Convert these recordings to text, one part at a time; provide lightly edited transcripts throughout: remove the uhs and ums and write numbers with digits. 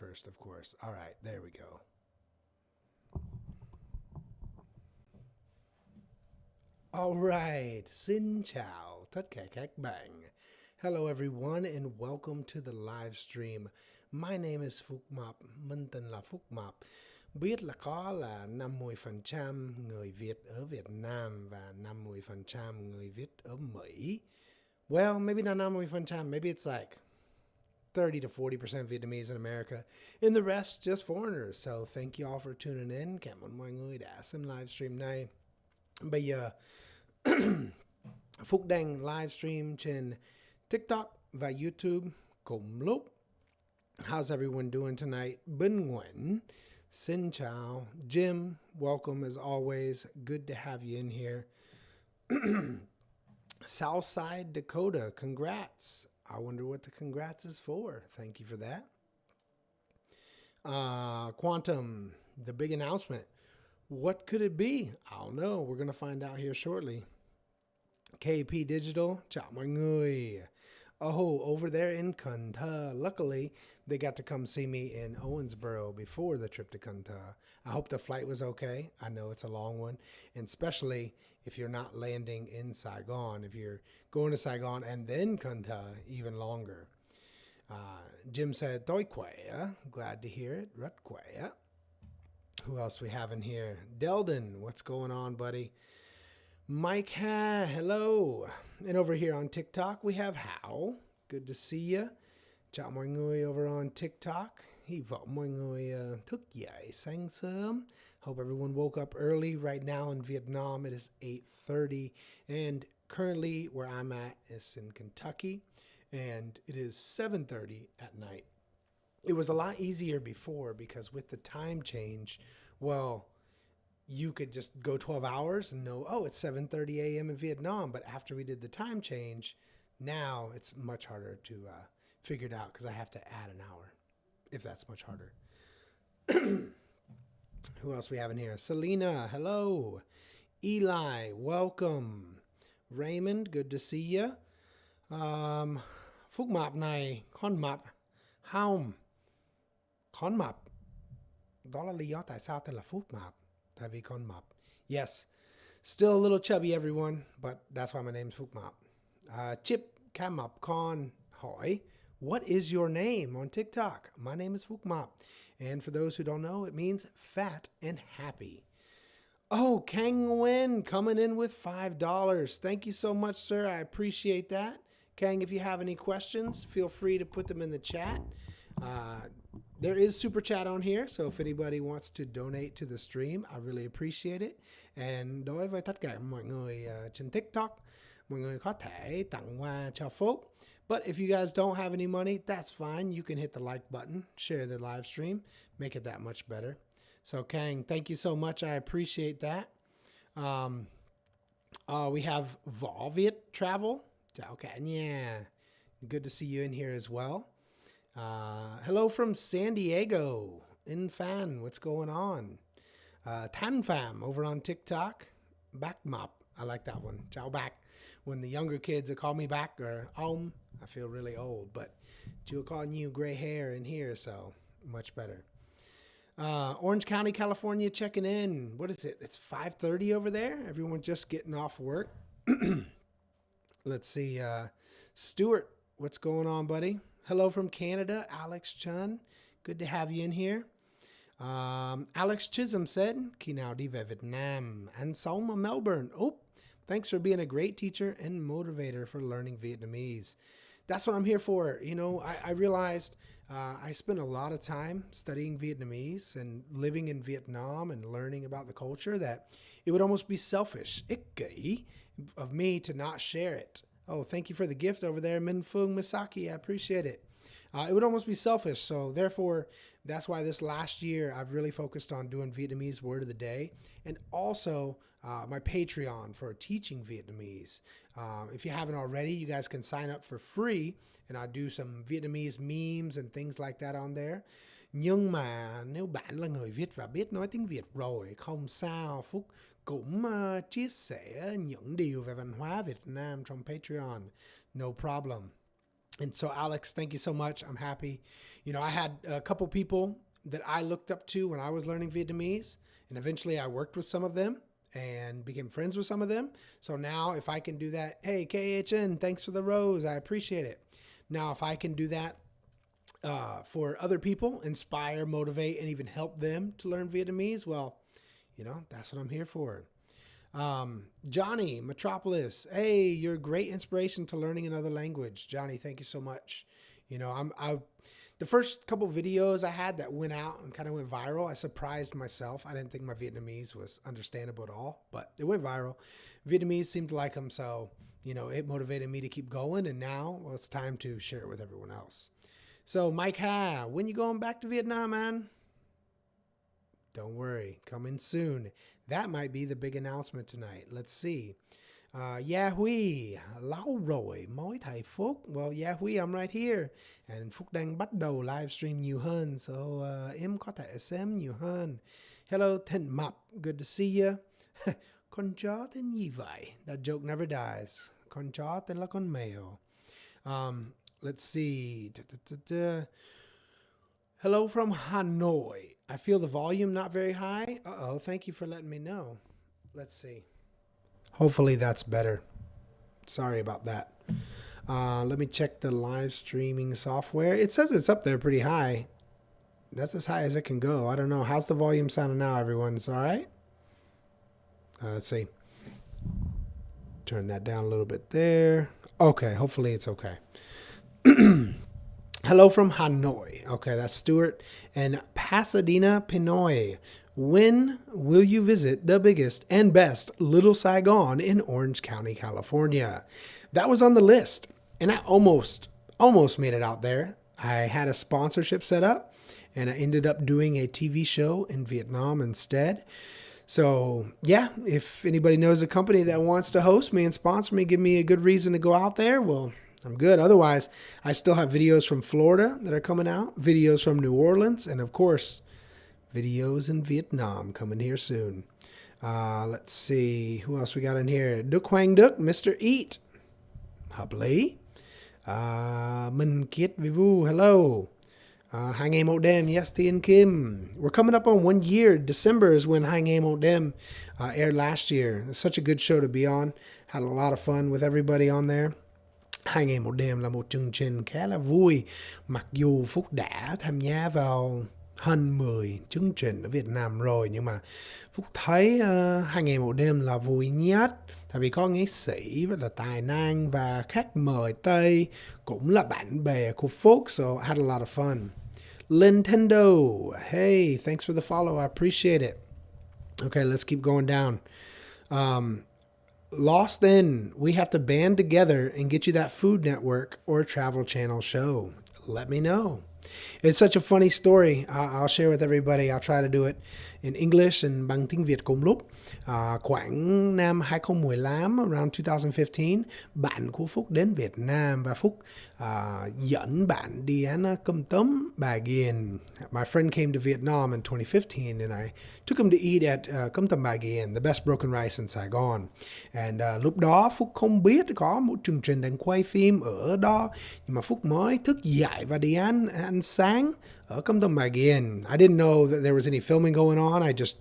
first, of course. All right, there we go. All right, xin chào tất cả các bạn. Hello everyone and welcome to the live stream. My name is Phúc Mập, mình tên là Phúc Mập. Biết là có là 50% người Việt ở Việt Nam và 50% người Việt ở Mỹ. Well, maybe not 50%, maybe it's like 30 to 40% Vietnamese in America, and the rest just foreigners. So thank you all for tuning in. Cảm ơn mọi người đã xem livestream này. Bây giờ Phúc đang livestream trên TikTok và YouTube cùng lúc. How's everyone doing tonight? Bình Nguyen, xin chào. Jim, welcome as always. Good to have you in here. Southside Dakota, congrats. I wonder what the congrats is for. Thank you for that. Quantum, the big announcement. What could it be? I don't know. We're going to find out here shortly. KP Digital, chào mọi người. Oh, over there in Cần Thơ. Luckily, they got to come see me in Owensboro before the trip to Cần Thơ. I hope the flight was okay. I know it's a long one, and especially if you're not landing in Saigon. If you're going to Saigon and then Cần Thơ, even longer. Jim said, tôi khỏe. Glad to hear it. Rất khỏe. Who else we have in here? Deldon, what's going on, buddy? Mike Ha, hello. And over here on TikTok, we have Hảo. Good to see you. Chào mọi người over on TikTok. Hy vọng mọi người thức dậy sáng sớm. Hope everyone woke up early. Right now in Vietnam, it is 8:30. And currently where I'm at is in Kentucky. And it is 7:30 at night. It was a lot easier before because with the time change, well, you could just go 12 hours and know, oh, it's 7:30 a.m. in Vietnam. But after we did the time change, now it's much harder to figure it out because I have to add an hour, if that's much harder. Who else we have in here? Selena, hello. Eli, welcome. Raymond, good to see you. Phúc Mập này, con mập, không. Con mập. Đó là lý do tại sao tên là Phúc Mập. Tại vì con mập. Yes. Still a little chubby, everyone, but that's why my name's Phúc Mập. Chip Cam Mập Con hỏi, what is your name on TikTok? My name is Phúc Mập. And for those who don't know, it means fat and happy. Oh, Kang Nguyen coming in with $5. Thank you so much, sir. I appreciate that. Kang, if you have any questions, feel free to put them in the chat. There is super chat on here, so if anybody wants to donate to the stream, I really appreciate it. And đối với tất cả mọi người trên TikTok, mọi người có thể tặng quà cho Phúc. But if you guys don't have any money, that's fine. You can hit the like button, share the live stream, make it that much better. So Kang, thank you so much. I appreciate that. We have Võ Viet Travel. Chào cả nhà. Good to see you in here as well. Hello from San Diego. Infan, what's going on? Tan Pham over on TikTok. Back Mop. I like that one. Chào back. When the younger kids will call me back or I feel really old, but you're calling you gray hair in here, so much better. Orange County, California, checking in. What is it? It's 5:30 over there. Everyone just getting off work. Let's see. Stuart, what's going on, buddy? Hello from Canada, Alex Chun. Good to have you in here. Alex Chisholm said, khi nào đi về Việt Nam? Anh sống ở Melbourne. Oh, thanks for being a great teacher and motivator for learning Vietnamese. That's what I'm here for. You know, I realized I spent a lot of time studying Vietnamese and living in Vietnam and learning about the culture that it would almost be selfish, ích of me to not share it. Oh, thank you for the gift over there, Min Fung Misaki. I appreciate it. It would almost be selfish. So therefore, that's why this last year I've really focused on doing Vietnamese word of the day and also my Patreon for teaching Vietnamese. If you haven't already, you guys can sign up for free and I do some Vietnamese memes and things like that on there. Nhưng mà nếu bạn là người Việt và biết nói tiếng Việt rồi, không sao, Phúc cũng chia sẻ những điều về văn hóa Việt Nam trong Patreon. No problem. And so, Alex, thank you so much. I'm happy. You know, I had a couple people that I looked up to when I was learning Vietnamese, and eventually I worked with some of them and became friends with some of them. So now if I can do that, hey, KHN, thanks for the rose. I appreciate it. Now, if I can do that for other people, inspire, motivate, and even help them to learn Vietnamese, well, you know, that's what I'm here for. Johnny, Metropolis, hey, you're a great inspiration to learning another language. Johnny, thank you so much. You know, the first couple videos I had that went out and kind of went viral, I surprised myself. I didn't think my Vietnamese was understandable at all, but it went viral. Vietnamese seemed to like them, so, you know, it motivated me to keep going, and now, well, it's time to share it with everyone else. So, Mike Ha, when you going back to Vietnam, man? Don't worry, coming soon. That might be the big announcement tonight. Let's see. Yeah Huy, lâu rồi mới thầy Phúc. Well, yeah Huy, I'm right here. And Phúc đang bắt đầu livestream nhiều hơn. So em có thể xem nhiều hơn. Hello Thịnh Mập, good to see you. Con chó tên gì vậy? That joke never dies. Con chó tên là con mèo. Let's see. Hello from Hanoi. I feel the volume not very high. Uh-oh, thank you for letting me know. Let's see. Hopefully that's better. Sorry about that. Let me check the live streaming software. It says it's up there pretty high. That's as high as it can go. I don't know. How's the volume sounding now, everyone? It's all right? Let's see. Turn that down a little bit there. Okay, hopefully it's okay. Hello from Hanoi. Okay, that's Stuart. And Pasadena, Pinoy. When will you visit the biggest and best Little Saigon in Orange County, California? That was on the list, and I almost made it out there. I had a sponsorship set up, and I ended up doing a TV show in Vietnam instead. So, yeah, if anybody knows a company that wants to host me and sponsor me, give me a good reason to go out there, well, I'm good. Otherwise, I still have videos from Florida that are coming out, videos from New Orleans, and of course, videos in Vietnam coming here soon. Let's see. Who else we got in here? Duc Hoang Duc, Mr. Eat. Hợp lý. Minh Kiệt Vivu, hello. Hai Ngày Một Đêm, yes, Thiên Kim. We're coming up on 1 year. December is when Hai Ngày Một Đêm aired last year. It's such a good show to be on. Had a lot of fun with everybody on there. Hai Ngày Một Đêm là một chương trình khá là vui. Mặc dù Phúc đã tham gia vào hơn 10 chương trình ở Việt Nam rồi, nhưng mà Phúc thấy Hai Ngày Một Đêm là vui nhất. Tại vì có nghệ sĩ rất là tài năng và khách mời Tây cũng là bạn bè của Phúc. So I had a lot of fun. Nintendo, hey, thanks for the follow. I appreciate it. Okay, let's keep going down. Lost In, we have to band together and get you that Food Network or Travel Channel show. Let me know. It's such a funny story. I'll share with everybody. I'll try to do it in English and bằng tiếng Việt cùng lúc. Khoảng năm 2015, around 2015, bạn của Phúc đến Việt Nam và Phúc dẫn bạn đi ăn cơm tấm Bà Ghiền. My friend came to Vietnam in 2015 and I took him to eat at cơm tấm Bà Ghiền, the best broken rice in Saigon. And lúc đó Phúc không biết có một chương trình đang quay phim ở đó, nhưng mà Phúc mới thức dậy và đi ăn sáng ở cơm tấm Bà Ghiền. I didn't know that there was any filming going on. I just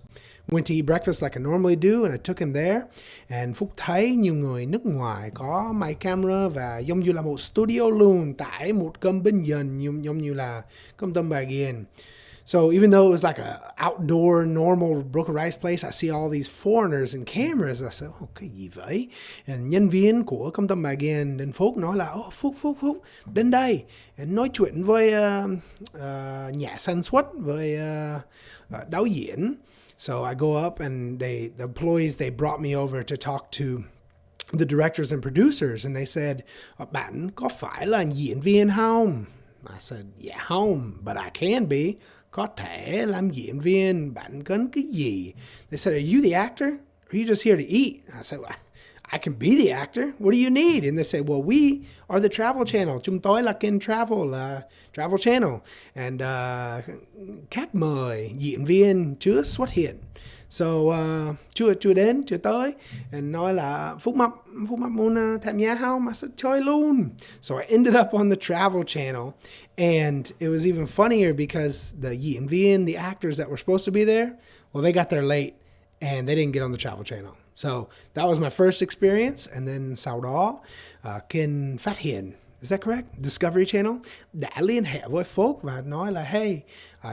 went to eat breakfast like I normally do, and I took him there. And Phúc thấy nhiều người nước ngoài có máy camera và giống như là một studio luôn tại một cơm bình dân giống như là cơm tấm Bà Ghiền. So even though it was like a outdoor, normal broken rice place, I see all these foreigners and cameras. I said, cái gì vậy? And nhân viên của cơm tấm Bà Ghiền đến Phúc nói là, Phúc, đến đây. And nói chuyện với nhà sản xuất, với đạo diễn. So I go up and the employees, they brought me over to talk to the directors and producers. And they said, bạn có phải là diễn viên không? I said, yeah, không, but I can be. Có thể làm diễn viên, bạn cần cái gì? They said, are you the actor? Or are you just here to eat? I said, well, I can be the actor. What do you need? And they said, well, we are the travel channel. Chúng tôi là kênh travel channel. And khách mời diễn viên chưa xuất hiện. So chưa đến, chưa tới. And nói là Phúc Mập muốn tham gia không? I said chơi luôn. So I ended up on the travel channel. And it was even funnier because the diễn viên, the actors that were supposed to be there, well, they got there late and they didn't get on the travel channel. So that was my first experience. And then sau đó, Ken phát hiện, is that correct? Discovery Channel đã liên hệ với Phúc và nói là hey,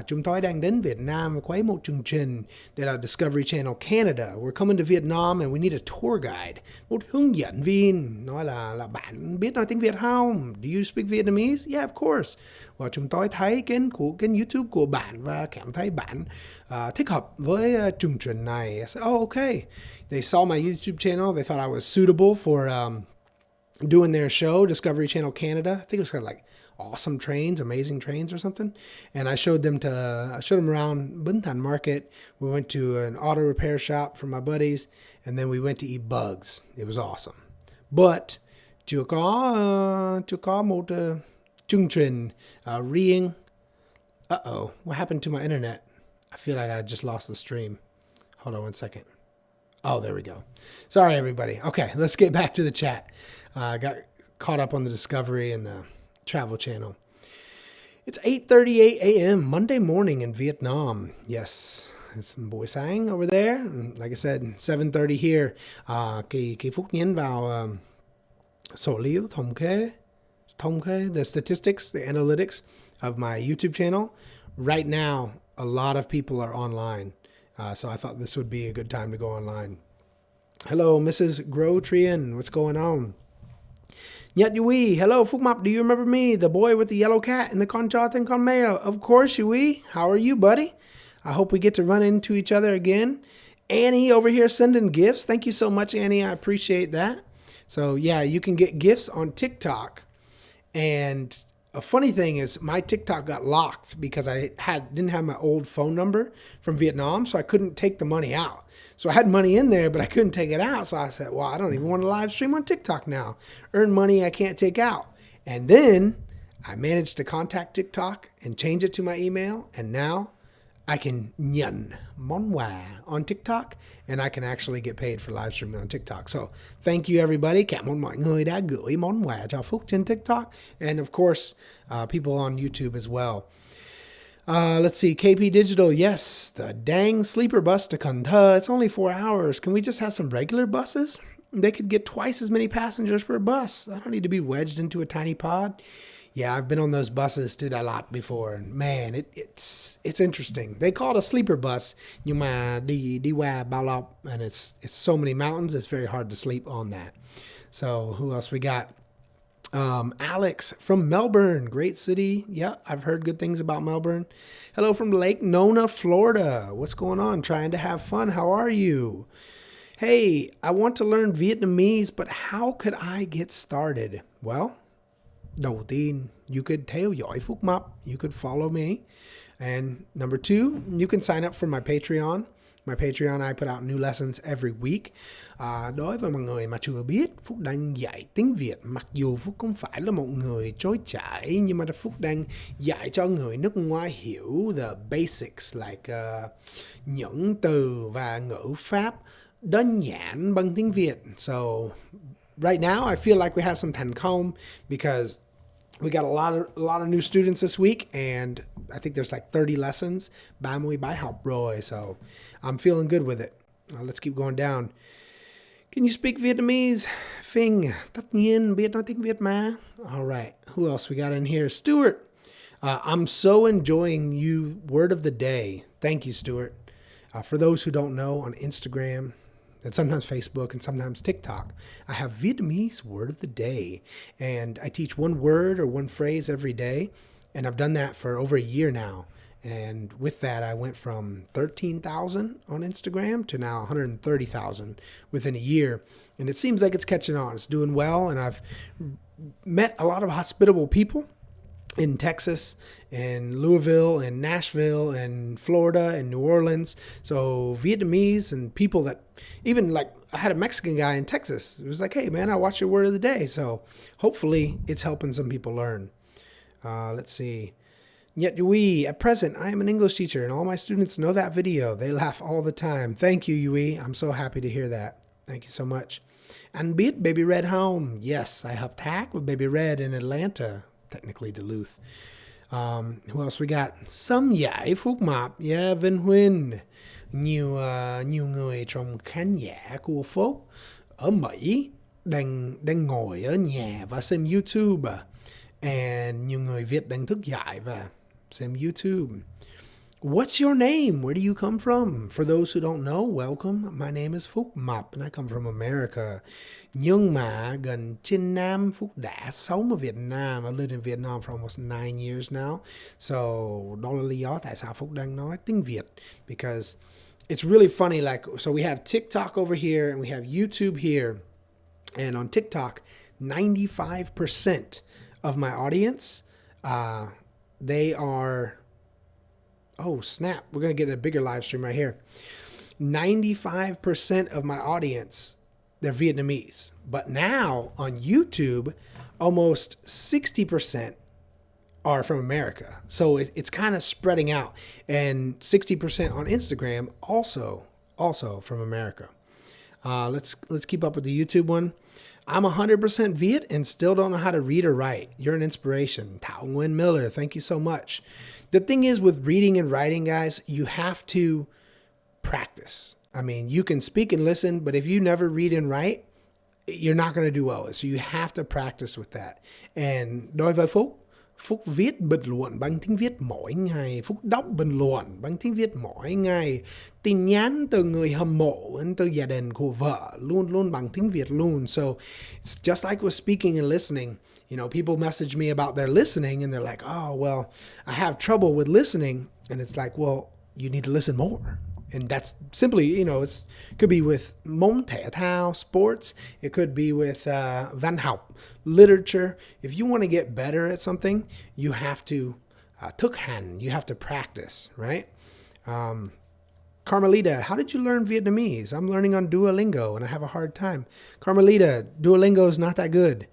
chúng tôi đang đến Việt Nam và quay một chương trình. Đây là Discovery Channel Canada. We're coming to Vietnam and we need a tour guide. Một hướng dẫn viên. Nói là bạn biết nói tiếng Việt không? Do you speak Vietnamese? Yeah, of course. Và chúng tôi thấy kênh YouTube của bạn và cảm thấy bạn thích hợp với chương trình này. I said, oh, okay. They saw my YouTube channel. They thought I was suitable for doing their show, Discovery Channel Canada. I think it was kind of like awesome trains, amazing trains or something. And I showed them around Binh Thanh Market. We went to an auto repair shop for my buddies. And then we went to eat bugs. It was awesome. But chưa có một chương trình riêng. Uh-oh, what happened to my internet? I feel like I just lost the stream. Hold on one second. Oh, there we go. Sorry, everybody. Okay, let's get back to the chat. I got caught up on the Discovery and the Travel Channel. It's 8:38 a.m. Monday morning in Vietnam. Yes, it's buổi sáng over there. Like I said, 7:30 here. Kỳ Phúc nhấn vào số liệu thống kê, the statistics, the analytics of my YouTube channel. Right now, a lot of people are online. So I thought this would be a good time to go online. Hello, Mrs. Grotrian. What's going on? Nhật Yui. Hello, Phúc Mập. Do you remember me? The boy with the yellow cat and the con chot and con mayo. Of course, Yui. How are you, buddy? I hope we get to run into each other again. Annie over here sending gifts. Thank you so much, Annie. I appreciate that. So, yeah, you can get gifts on TikTok. And a funny thing is my TikTok got locked because I didn't have my old phone number from Vietnam, so I couldn't take the money out. So I had money in there, but I couldn't take it out. So I said, well, I don't even want to live stream on TikTok now. Earn money I can't take out. And then I managed to contact TikTok and change it to my email. And now I can nhận món quà on TikTok, and I can actually get paid for live streaming on TikTok. So thank you, everybody. Cảm ơn mọi người đã gửi món quà cho Phúc trên TikTok. And of course, people on YouTube as well. Let's see, KP Digital. Yes, the dang sleeper bus to Cần Thơ. It's only 4 hours. Can we just have some regular buses? They could get twice as many passengers per bus. I don't need to be wedged into a tiny pod. Yeah, I've been on those buses to Dalat before. And man, it's interesting. They call it a sleeper bus. Nhưng mà đi qua Bảo Lộc, and it's so many mountains. It's very hard to sleep on that. So who else we got? Alex from Melbourne, great city. Yeah, I've heard good things about Melbourne. Hello from Lake Nona, Florida. What's going on? Trying to have fun. How are you? Hey, I want to learn Vietnamese, but how could I get started? Well, đầu tiên, you could theo dõi Phúc Mập. You could follow me. And number two, you can sign up for my Patreon. My Patreon, I put out new lessons every week. Đối với mọi người mà chưa biết, Phúc đang dạy tiếng Việt. Mặc dù Phúc không phải là một người trôi chảy, nhưng mà Phúc đang dạy cho người nước ngoài hiểu the basics, like những từ và ngữ pháp đơn giản bằng tiếng Việt. So right now, I feel like we have some thành công because we got a lot of new students this week, and I think there's like 30 lessons. 30 bài học rồi, so I'm feeling good with it. Let's keep going down. Can you speak Vietnamese? Phing, tất nhiên biết nói tiếng Việt mà. All right, who else we got in here? Stuart. I'm so enjoying you word of the day. Thank you, Stuart. For those who don't know, on Instagram, and sometimes Facebook, and sometimes TikTok, I have Vietnamese word of the day. And I teach one word or one phrase every day. And I've done that for over a year now. And with that, I went from 13,000 on Instagram to now 130,000 within a year. And it seems like it's catching on. It's doing well. And I've met a lot of hospitable people in Texas and Louisville and Nashville and Florida and New Orleans. So Vietnamese and people that even like, I had a Mexican guy in Texas. It was like, hey man, I watched your word of the day. So hopefully it's helping some people learn. Let's see. Yet Yui, at present, I am an English teacher and all my students know that video. They laugh all the time. Thank you, Yui. I'm so happy to hear that. Thank you so much. And beat Baby Red home. Yes, I helped hack with Baby Red in Atlanta, technically Duluth. Who else we got? Some giải Phúc Mập. Yeah, Vinh Huynh. Nhiều người trong khán giả của Phúc ở Mỹ đang ngồi ở nhà và xem YouTube. And nhiều người Việt đang thức dậy và xem YouTube. What's your name? Where do you come from? For those who don't know, welcome. My name is Phúc Mập and I come from America. Nhưng mà gần trên năm Phúc đã sống ở Việt Nam. I've lived in Vietnam for almost 9 years now. So đó là lý do tại sao Phúc đang nói tiếng Việt. Because it's really funny. Like, so we have TikTok over here and we have YouTube here. And on TikTok, 95% of my audience, they are... Oh, snap. We're going to get a bigger live stream right here. 95% of my audience, they're Vietnamese. But now on YouTube, almost 60% are from America. So it's kind of spreading out. And 60% on Instagram, also from America. Let's keep up with the YouTube one. I'm 100% Viet and still don't know how to read or write. You're an inspiration. Thảo Nguyen Miller, thank you so much. The thing is with reading and writing, guys, you have to practice. I mean, you can speak and listen, but if you never read and write, you're not going to do well. So you have to practice with that. And đối với Phúc, Phúc viết bình luận bằng tiếng Việt mỗi ngày. Phúc đọc bình luận bằng tiếng Việt mỗi ngày. Tin nhắn từ người hâm mộ, từ gia đình của vợ, luôn bằng tiếng Việt luôn. So it's just like with speaking and listening. You know, people message me about their listening and they're like, oh, well, I have trouble with listening. And it's like, well, you need to listen more. And that's simply, you know, it could be with môn thể thao, sports. It could be with văn học, literature. If you want to get better at something, you have to thực hành. You have to practice, right? Carmelita, how did you learn Vietnamese? I'm learning on Duolingo and I have a hard time. Carmelita, Duolingo is not that good.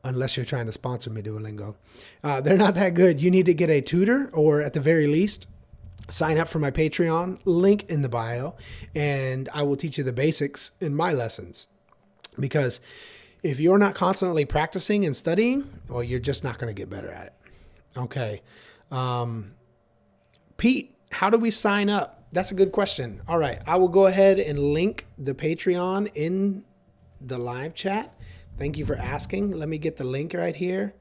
Unless you're trying to sponsor me, Duolingo. They're not that good. You need to get a tutor or at the very least, sign up for my Patreon, link in the bio, and I will teach you the basics in my lessons. Because if you're not constantly practicing and studying, well, you're just not going to get better at it. Okay. Pete, how do we sign up? That's a good question. All right. I will go ahead and link the Patreon in the live chat. Thank you for asking. Let me get the link right here.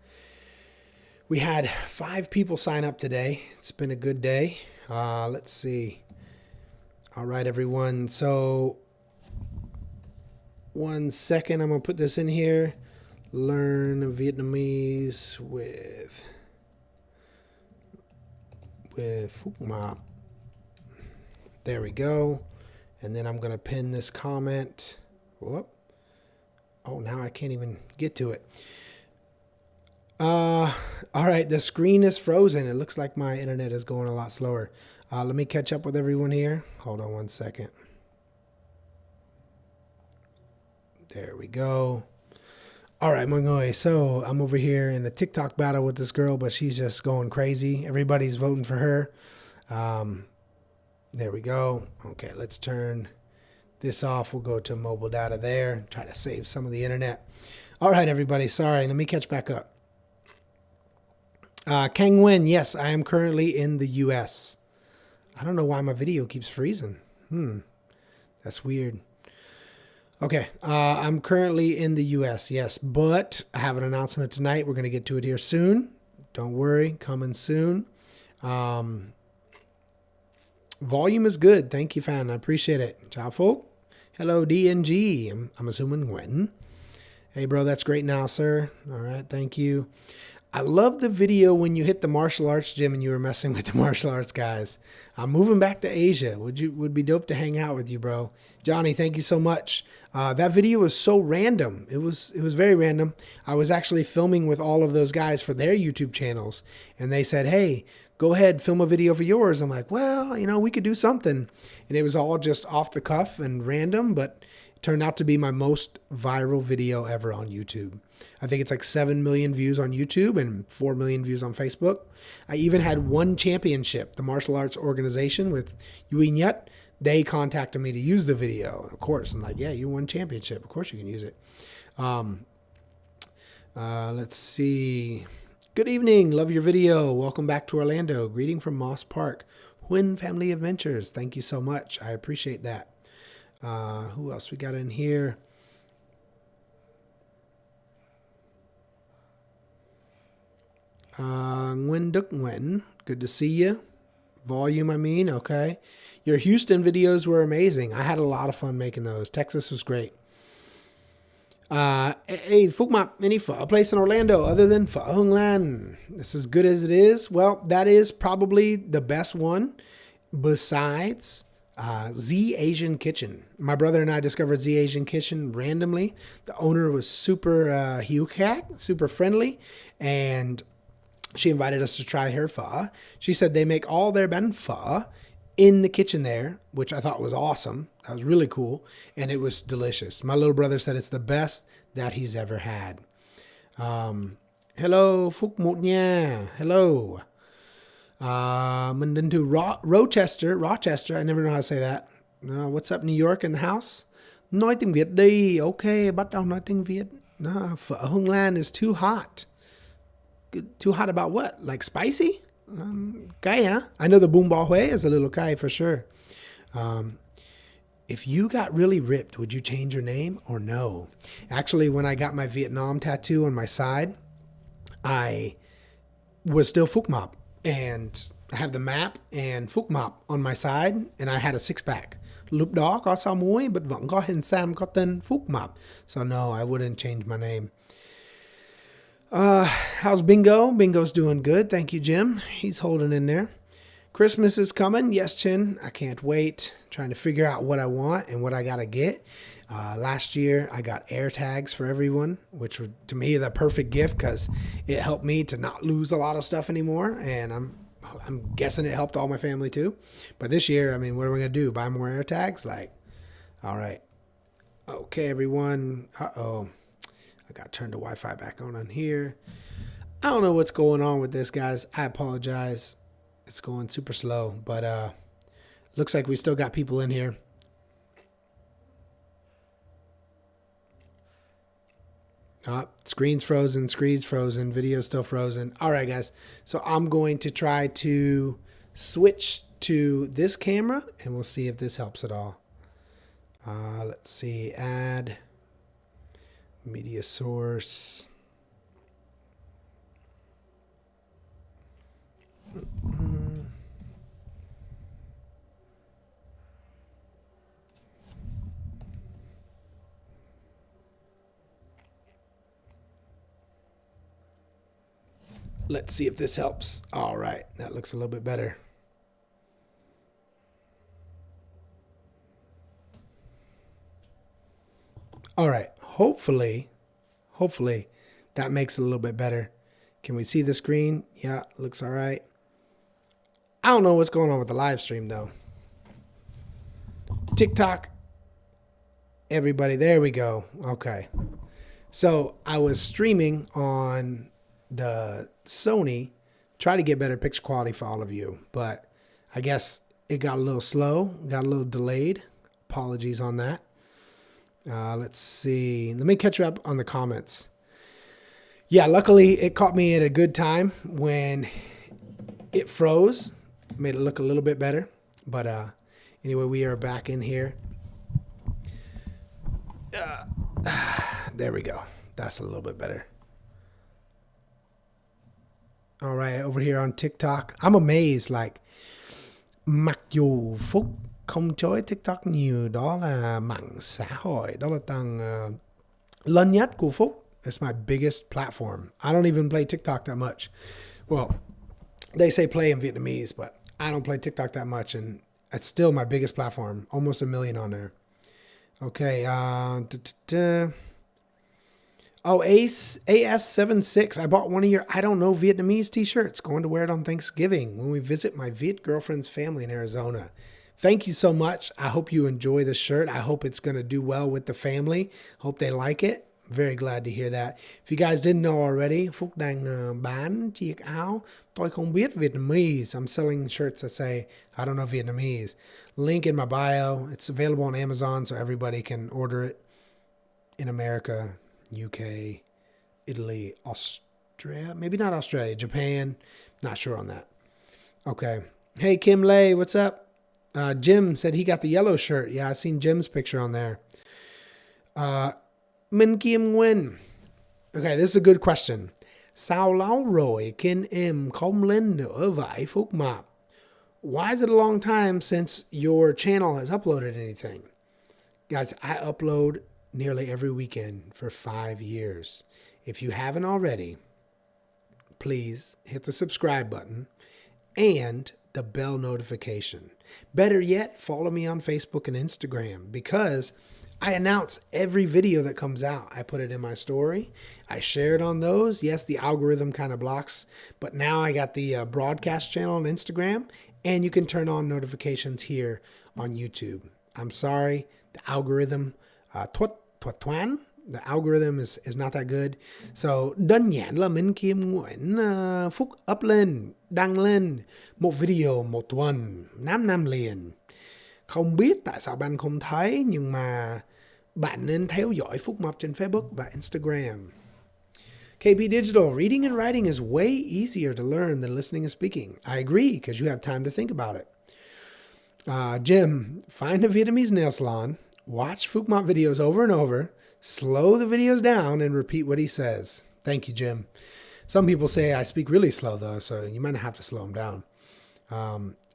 We had 5 people sign up today. It's been a good day. Let's see. All right, everyone. So 1 second. I'm going to put this in here. Learn Vietnamese with Phúc Mập. There we go. And then I'm going to pin this comment. Whoop. Oh, now I can't even get to it. All right, the screen is frozen. It looks like my internet is going a lot slower. Let me catch up with everyone here. Hold on 1 second. There we go. All right, mọi người. So I'm over here in a TikTok battle with this girl, but she's just going crazy. Everybody's voting for her. There we go. Okay, let's turn this off. We'll go to mobile data there. Try to save some of the internet. All right, everybody. Sorry. Let me catch back up. Kang Nguyen, yes, I am currently in the U.S. I don't know why my video keeps freezing. That's weird. Okay, I'm currently in the U.S., yes, but I have an announcement tonight. We're going to get to it here soon. Don't worry, coming soon. Volume is good. Thank you, fan. I appreciate it. Ciao, folk. Hello, DNG. I'm assuming Nguyen. Hey, bro, that's great now, sir. All right, thank you. I love the video when you hit the martial arts gym and you were messing with the martial arts guys. I'm moving back to Asia. Would be dope to hang out with you, bro. Johnny, thank you so much. That video was so random. It was very random. I was actually filming with all of those guys for their YouTube channels, and they said, "Hey, go ahead, film a video for yours." I'm like, "Well, you know, we could do something." And it was all just off the cuff and random, but turned out to be my most viral video ever on YouTube. I think it's like 7 million views on YouTube and 4 million views on Facebook. I even had one championship, the martial arts organization with Yui Nyut. They contacted me to use the video. Of course, I'm like, yeah, you won championship. Of course you can use it. Let's see. Good evening. Love your video. Welcome back to Orlando. Greeting from Moss Park. Huynh Family Adventures. Thank you so much. I appreciate that. Who else we got in here? Nguyen Duc Nguyen. Good to see you. Volume, I mean. Okay. Your Houston videos were amazing. I had a lot of fun making those. Texas was great. Hey, Phúc Mập, any phở place in Orlando other than Phở Hương Lan? This is good as it is. Well, that is probably the best one besides Z Asian Kitchen. My brother and I discovered Z Asian Kitchen randomly. The owner was super hiếu khách, super friendly, and she invited us to try her pho. She said they make all their bánh pho in the kitchen there, which I thought was awesome. That was really cool, and it was delicious. My little brother said it's the best that he's ever had. Hello, Phúc Mập nha. Hello. Mình đến từ Rochester. I never know how to say that. What's up, New York in the house? Nói tiếng Việt đi. Okay, bắt đầu nói tiếng Việt. Phở Hương Lan is too hot. Too hot about what? Like spicy? Cay, huh? I know the bún bò Huế is a little cay for sure. If you got really ripped, would you change your name or no? Actually, when I got my Vietnam tattoo on my side, I was still Phúc Mập, and I have the map and Phúc Mập on my side, and I had a six-pack. Lúc đó có sáu múi, but vẫn có hình xăm có tên Phúc Mập. So no, I wouldn't change my name. How's Bingo? Bingo's doing good. Thank you, Jim. He's holding in there. Christmas is coming. Yes, Chin. I can't wait. Trying to figure out what I want and what I got to get. Last year, I got air tags for everyone, which were, to me, the perfect gift because it helped me to not lose a lot of stuff anymore. And I'm guessing it helped all my family too. But this year, I mean, what are we going to do? Buy more air tags? Like, all right. Okay, everyone. Uh-oh. I got to turn the Wi-Fi back on here. I don't know what's going on with this, guys. I apologize. It's going super slow, but looks like we still got people in here. Screen's frozen, video's still frozen. All right, guys. So I'm going to try to switch to this camera, and we'll see if this helps at all. Let's see. Add media source. Let's see if this helps. All right, that looks a little bit better. All right, hopefully that makes it a little bit better. Can we see the screen? Yeah, looks all right. I don't know what's going on with the live stream though. TikTok, everybody, there we go. Okay. So I was streaming on the Sony, try to get better picture quality for all of you, but I guess it got a little slow, got a little delayed. Apologies on that. Let's see. Let me catch you up on the comments. Yeah, luckily it caught me at a good time when it froze, made it look a little bit better. But anyway, we are back in here. There we go. That's a little bit better. All right, over here on TikTok, I'm amazed. Like, mặc dù Phúc không chơi TikTok nhiều, đó là mạng xã hội, đó là tầng lớn nhất của Phúc. It's my biggest platform. I don't even play TikTok that much. Well, they say play in Vietnamese, but I don't play TikTok that much, and it's still my biggest platform. Almost 1 million on there. Okay. Oh, AS76. I bought one of your, I don't know, Vietnamese t-shirts. Going to wear it on Thanksgiving when we visit my Viet girlfriend's family in Arizona. thank you so much. I hope you enjoy the shirt. I hope it's going to do well with the family. Hope they like it. Very glad to hear that. If you guys didn't know already, Phúc đang bán chiếc áo. Tôi không biết Vietnamese. I'm selling shirts that say, I don't know Vietnamese. Link in my bio. It's available on Amazon so everybody can order it in America, UK, Italy, Australia. Maybe not Australia, Japan. Not sure on that. Okay. Hey, Kim Lay, what's up? Jim said he got the yellow shirt. Yeah, I seen Jim's picture on there. Minh Kim Nguyen. Okay, this is a good question. Sao lâu rồi kênh em không lên nữa vậy Phúc Mập? Why is it a long time since your channel has uploaded anything? Guys, I upload nearly every weekend for 5 years. If you haven't already, please hit the subscribe button and the bell notification. Better yet, follow me on Facebook and Instagram because I announce every video that comes out. I put it in my story. I share it on those. Yes, the algorithm kind of blocks, but now I got the broadcast channel on Instagram, and you can turn on notifications here on YouTube. I'm sorry, the algorithm, the algorithm is not that good. So đơn giản là Minh Kim Nguyễn Phúc up lên, đăng lên một video một tuần, 5 năm liền. Không biết tại sao bạn không thấy, nhưng mà bạn nên theo dõi Phúc Mập trên Facebook và Instagram. KP Digital, reading and writing is way easier to learn than listening and speaking. I agree, because you have time to think about it. Jim, find a Vietnamese nail salon, watch Phúc Mập videos over and over, slow the videos down, and repeat what he says. Thank you, Jim. Some people say I speak really slow, though, so you might have to slow them down.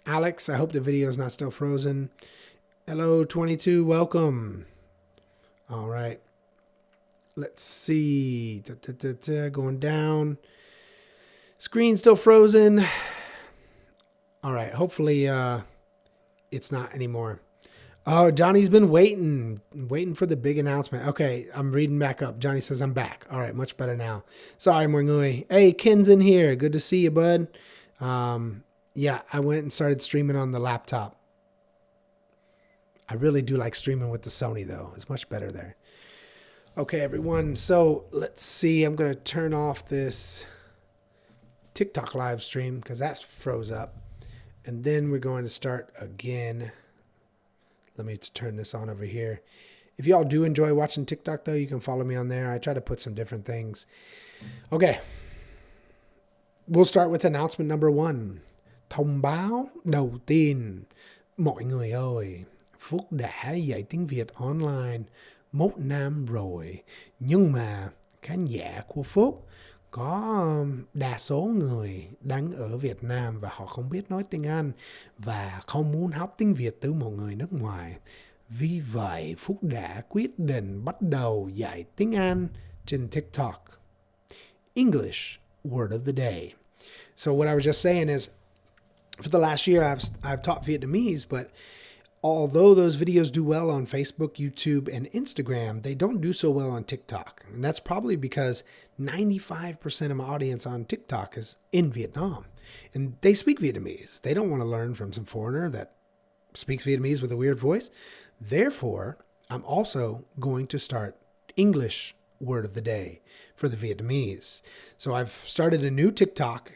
Alex, I hope the video is not still frozen. Hello, 22, welcome. All right. Let's see. Going down. Screen still frozen. All right. Hopefully it's not anymore. Oh, Johnny's been waiting for the big announcement. Okay, I'm reading back up. Johnny says I'm back. All right, much better now. Sorry, mọi người. Hey, Ken's in here. Good to see you, bud. Yeah, I went and started streaming on the laptop. I really do like streaming with the Sony, though. It's much better there. Okay, everyone. So let's see. I'm going to turn off this TikTok live stream because that froze up. And then we're going to start again. Let me turn this on over here. If y'all do enjoy watching TikTok, though, you can follow me on there. I try to put some different things. Okay. We'll start with announcement number 1. Thông báo đầu tiên. Mọi người ơi, Phúc đã dạy tiếng Việt online 1 năm rồi. Nhưng mà khán giả của Phúc có đa số người đang ở Việt Nam và họ không biết nói tiếng Anh và không muốn học tiếng Việt từ một người nước ngoài. Vì vậy, Phúc đã quyết định bắt đầu dạy tiếng Anh trên TikTok. English word of the day. So what I was just saying is, for the last year, I've taught Vietnamese, but although those videos do well on Facebook, YouTube, and Instagram, they don't do so well on TikTok. And that's probably because 95% of my audience on TikTok is in Vietnam. And they speak Vietnamese. They don't want to learn from some foreigner that speaks Vietnamese with a weird voice. Therefore, I'm also going to start English word of the day for the Vietnamese. So I've started a new TikTok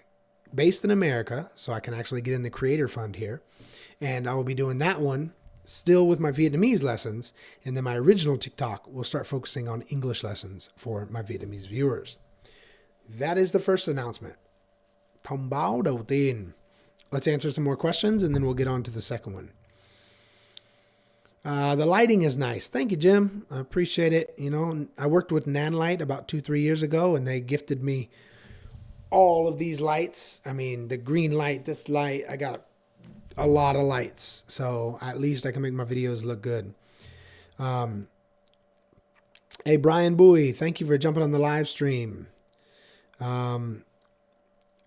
based in America, so I can actually get in the creator fund here. And I will be doing that one still with my Vietnamese lessons. And then my original TikTok will start focusing on English lessons for my Vietnamese viewers. That is the first announcement. Thông báo đầu tiên. Let's answer some more questions and then we'll get on to the second one. The lighting is nice. Thank you, Jim. I appreciate it. You know, I worked with Nanlite about 2-3 years ago and they gifted me all of these lights. I mean, the green light, this light, I got a lot of lights. So at least I can make my videos look good. Hey, Brian Bowie, thank you for jumping on the live stream.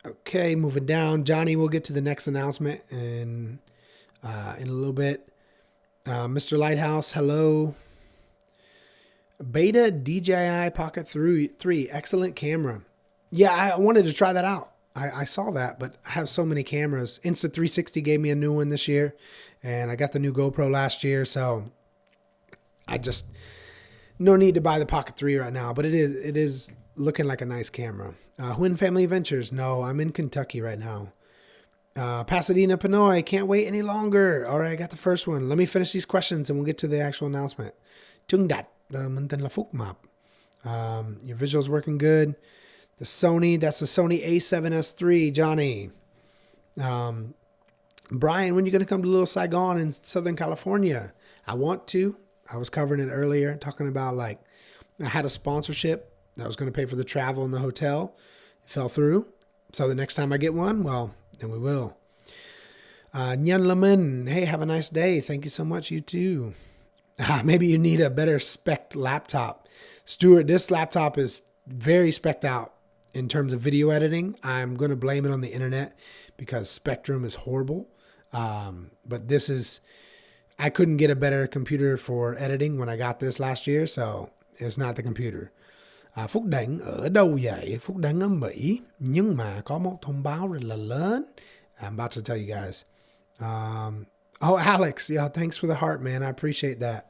Okay, moving down. Johnny, we'll get to the next announcement in a little bit. Mr. Lighthouse, hello. Beta DJI Pocket 3, excellent camera. Yeah, I wanted to try that out. I saw that, but I have so many cameras. Insta360 gave me a new one this year, and I got the new GoPro last year, so I just no need to buy the Pocket 3 right now. But it is looking like a nice camera. When Family Ventures? No, I'm in Kentucky right now. Pasadena, Pinoy, can't wait any longer. All right, I got the first one. Let me finish these questions and we'll get to the actual announcement. Tung Dat, mình tên là Phúc Mập. Your visual's working good. The Sony, that's the Sony A7S III, Johnny. Brian, when are you going to come to Little Saigon in Southern California? I want to. I was covering it earlier, talking about like I had a sponsorship that was going to pay for the travel and the hotel. It fell through. So the next time I get one, well, then we will. Nyan Lemon, hey, have a nice day. Thank you so much. You too. Maybe you need a better spec laptop. Stuart, this laptop is very spec'd out in terms of video editing. I'm going to blame it on the internet because Spectrum is horrible. But this is, I couldn't get a better computer for editing when I got this last year, so it's not the computer. Phúc Đánh ở đâu vậy? Phúc Đánh ở Mỹ, nhưng mà có một thông báo rất là lớn. I'm about to tell you guys. Oh, Alex, yeah, thanks for the heart, man. I appreciate that.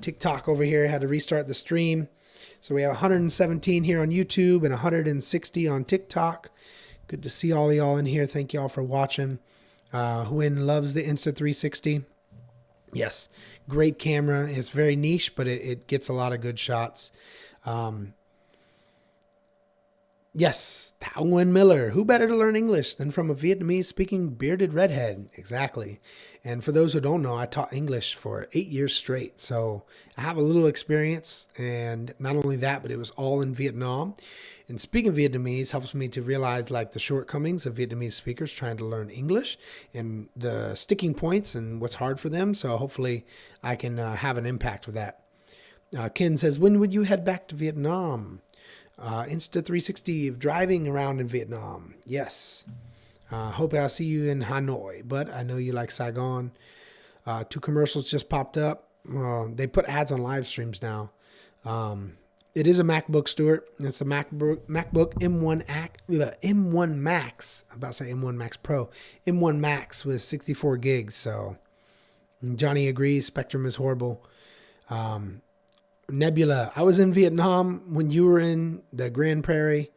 TikTok over here had to restart the stream. So we have 117 here on YouTube and 160 on TikTok. Good to see all of y'all in here. Thank y'all for watching. Huyn loves the Insta360. Yes, great camera. It's very niche, but it gets a lot of good shots. Yes, Thảo Nguyen Miller. Who better to learn English than from a Vietnamese-speaking bearded redhead? Exactly. And for those who don't know, I taught English for 8 years straight. So I have a little experience. And not only that, but it was all in Vietnam. And speaking Vietnamese helps me to realize like the shortcomings of Vietnamese speakers trying to learn English and the sticking points and what's hard for them. So hopefully I can have an impact with that. Ken says, when would you head back to Vietnam? Insta360 driving around in Vietnam. Yes. Hope I'll see you in Hanoi, but I know you like Saigon. 2 commercials just popped up. They put ads on live streams now. It is a MacBook, Stuart. It's a MacBook M1 Max. I'm about to say M1 Max Pro. M1 Max with 64 gigs. So Johnny agrees. Spectrum is horrible. Nebula, I was in Vietnam when you were in the Grand Prairie.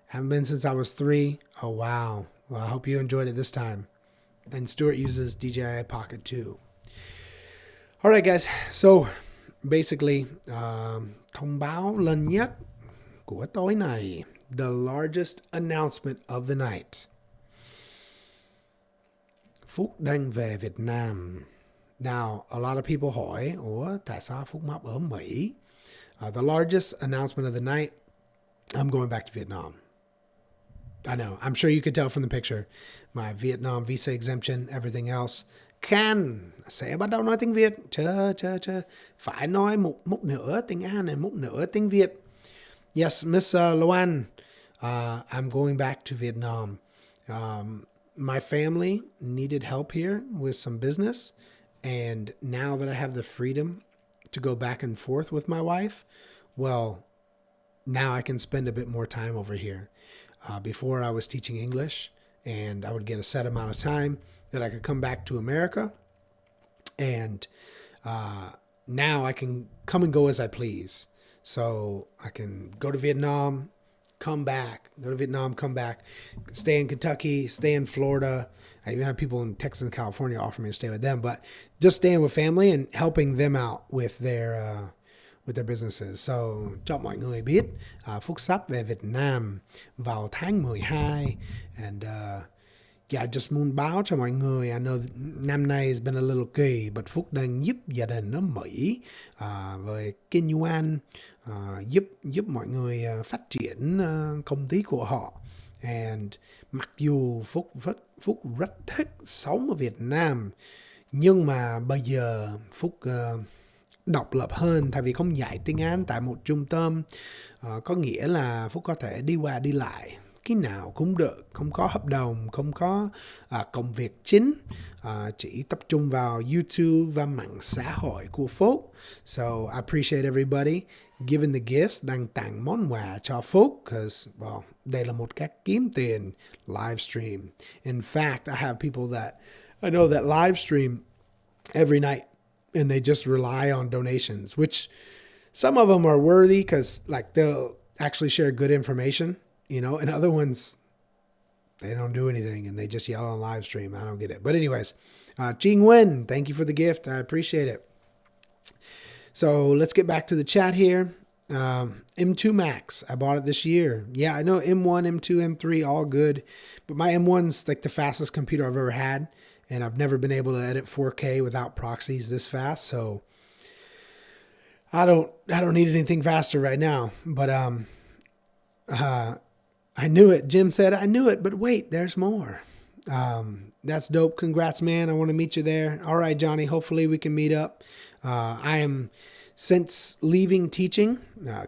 Haven't been since I was 3. Oh, wow. Well, I hope you enjoyed it this time. And Stuart uses DJI Pocket 2. All right, guys. So, basically, thông báo lần nhất của tối nay. The largest announcement of the night. Phúc đang về Việt Nam. Now, a lot of people hỏi, ủa, tại sao Phúc Mập ở Mỹ? The largest announcement of the night, I'm going back to Vietnam. I know, I'm sure you could tell from the picture. My Vietnam visa exemption, everything else. Sẽ bắt đầu nói tiếng Việt. Chờ. Phải nói một nửa tiếng Anh and một nửa tiếng Việt. Yes, Miss Loan, I'm going back to Vietnam. My family needed help here with some business. And now that I have the freedom to go back and forth with my wife, well, now I can spend a bit more time over here. Before I was teaching English and I would get a set amount of time that I could come back to America. And now I can come and go as I please. So I can go to Vietnam, come back, go to Vietnam, come back, stay in Kentucky, stay in Florida. I even have people in Texas and California offer me to stay with them, but just staying with family and helping them out with their businesses. So, cho mọi người biết, Phúc sắp về Việt Nam vào tháng 12. And yeah, I just muốn báo cho mọi người, I know năm nay has been a little kỳ, but Phúc đang giúp gia đình ở Mỹ về kinh doanh, giúp mọi người phát triển công ty của họ. And mặc dù Phúc rất thích sống ở Việt Nam, nhưng mà bây giờ Phúc độc lập hơn, tại vì không dạy tiếng Anh tại một trung tâm, có nghĩa là Phúc có thể đi qua đi lại khi nào cũng được, không có hợp đồng, không có công việc chính, chỉ tập trung vào YouTube và mạng xã hội của Phúc. So I appreciate everybody giving the gifts, đang tặng món quà cho Phúc, because well, đây là một cách kiếm tiền livestream. In fact, I have people that I know that livestream every night, and they just rely on donations, which some of them are worthy because like they'll actually share good information, you know, and other ones, they don't do anything and they just yell on live stream. I don't get it. But anyways, Jing Wen, thank you for the gift. I appreciate it. So let's get back to the chat here. M2 Max, I bought it this year. Yeah, I know M1, M2, M3, all good. But my M1's like the fastest computer I've ever had. And I've never been able to edit 4K without proxies this fast. So I don't need anything faster right now. But I knew it. Jim said, I knew it, but wait, there's more. That's dope. Congrats, man. I want to meet you there. All right, Johnny, hopefully we can meet up. I am, since leaving teaching,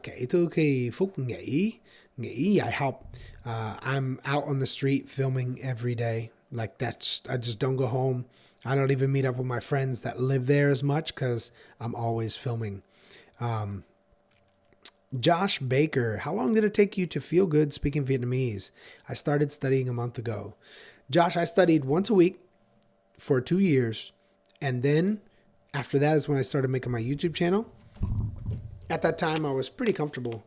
kể từ khi Phúc nghỉ dạy học, I'm out on the street filming every day. Like I just don't go home. I don't even meet up with my friends that live there as much because I'm always filming. Josh Baker, how long did it take you to feel good speaking Vietnamese? I started studying a month ago. Josh, I studied once a week for 2 years. And then after that is when I started making my YouTube channel. At that time, I was pretty comfortable,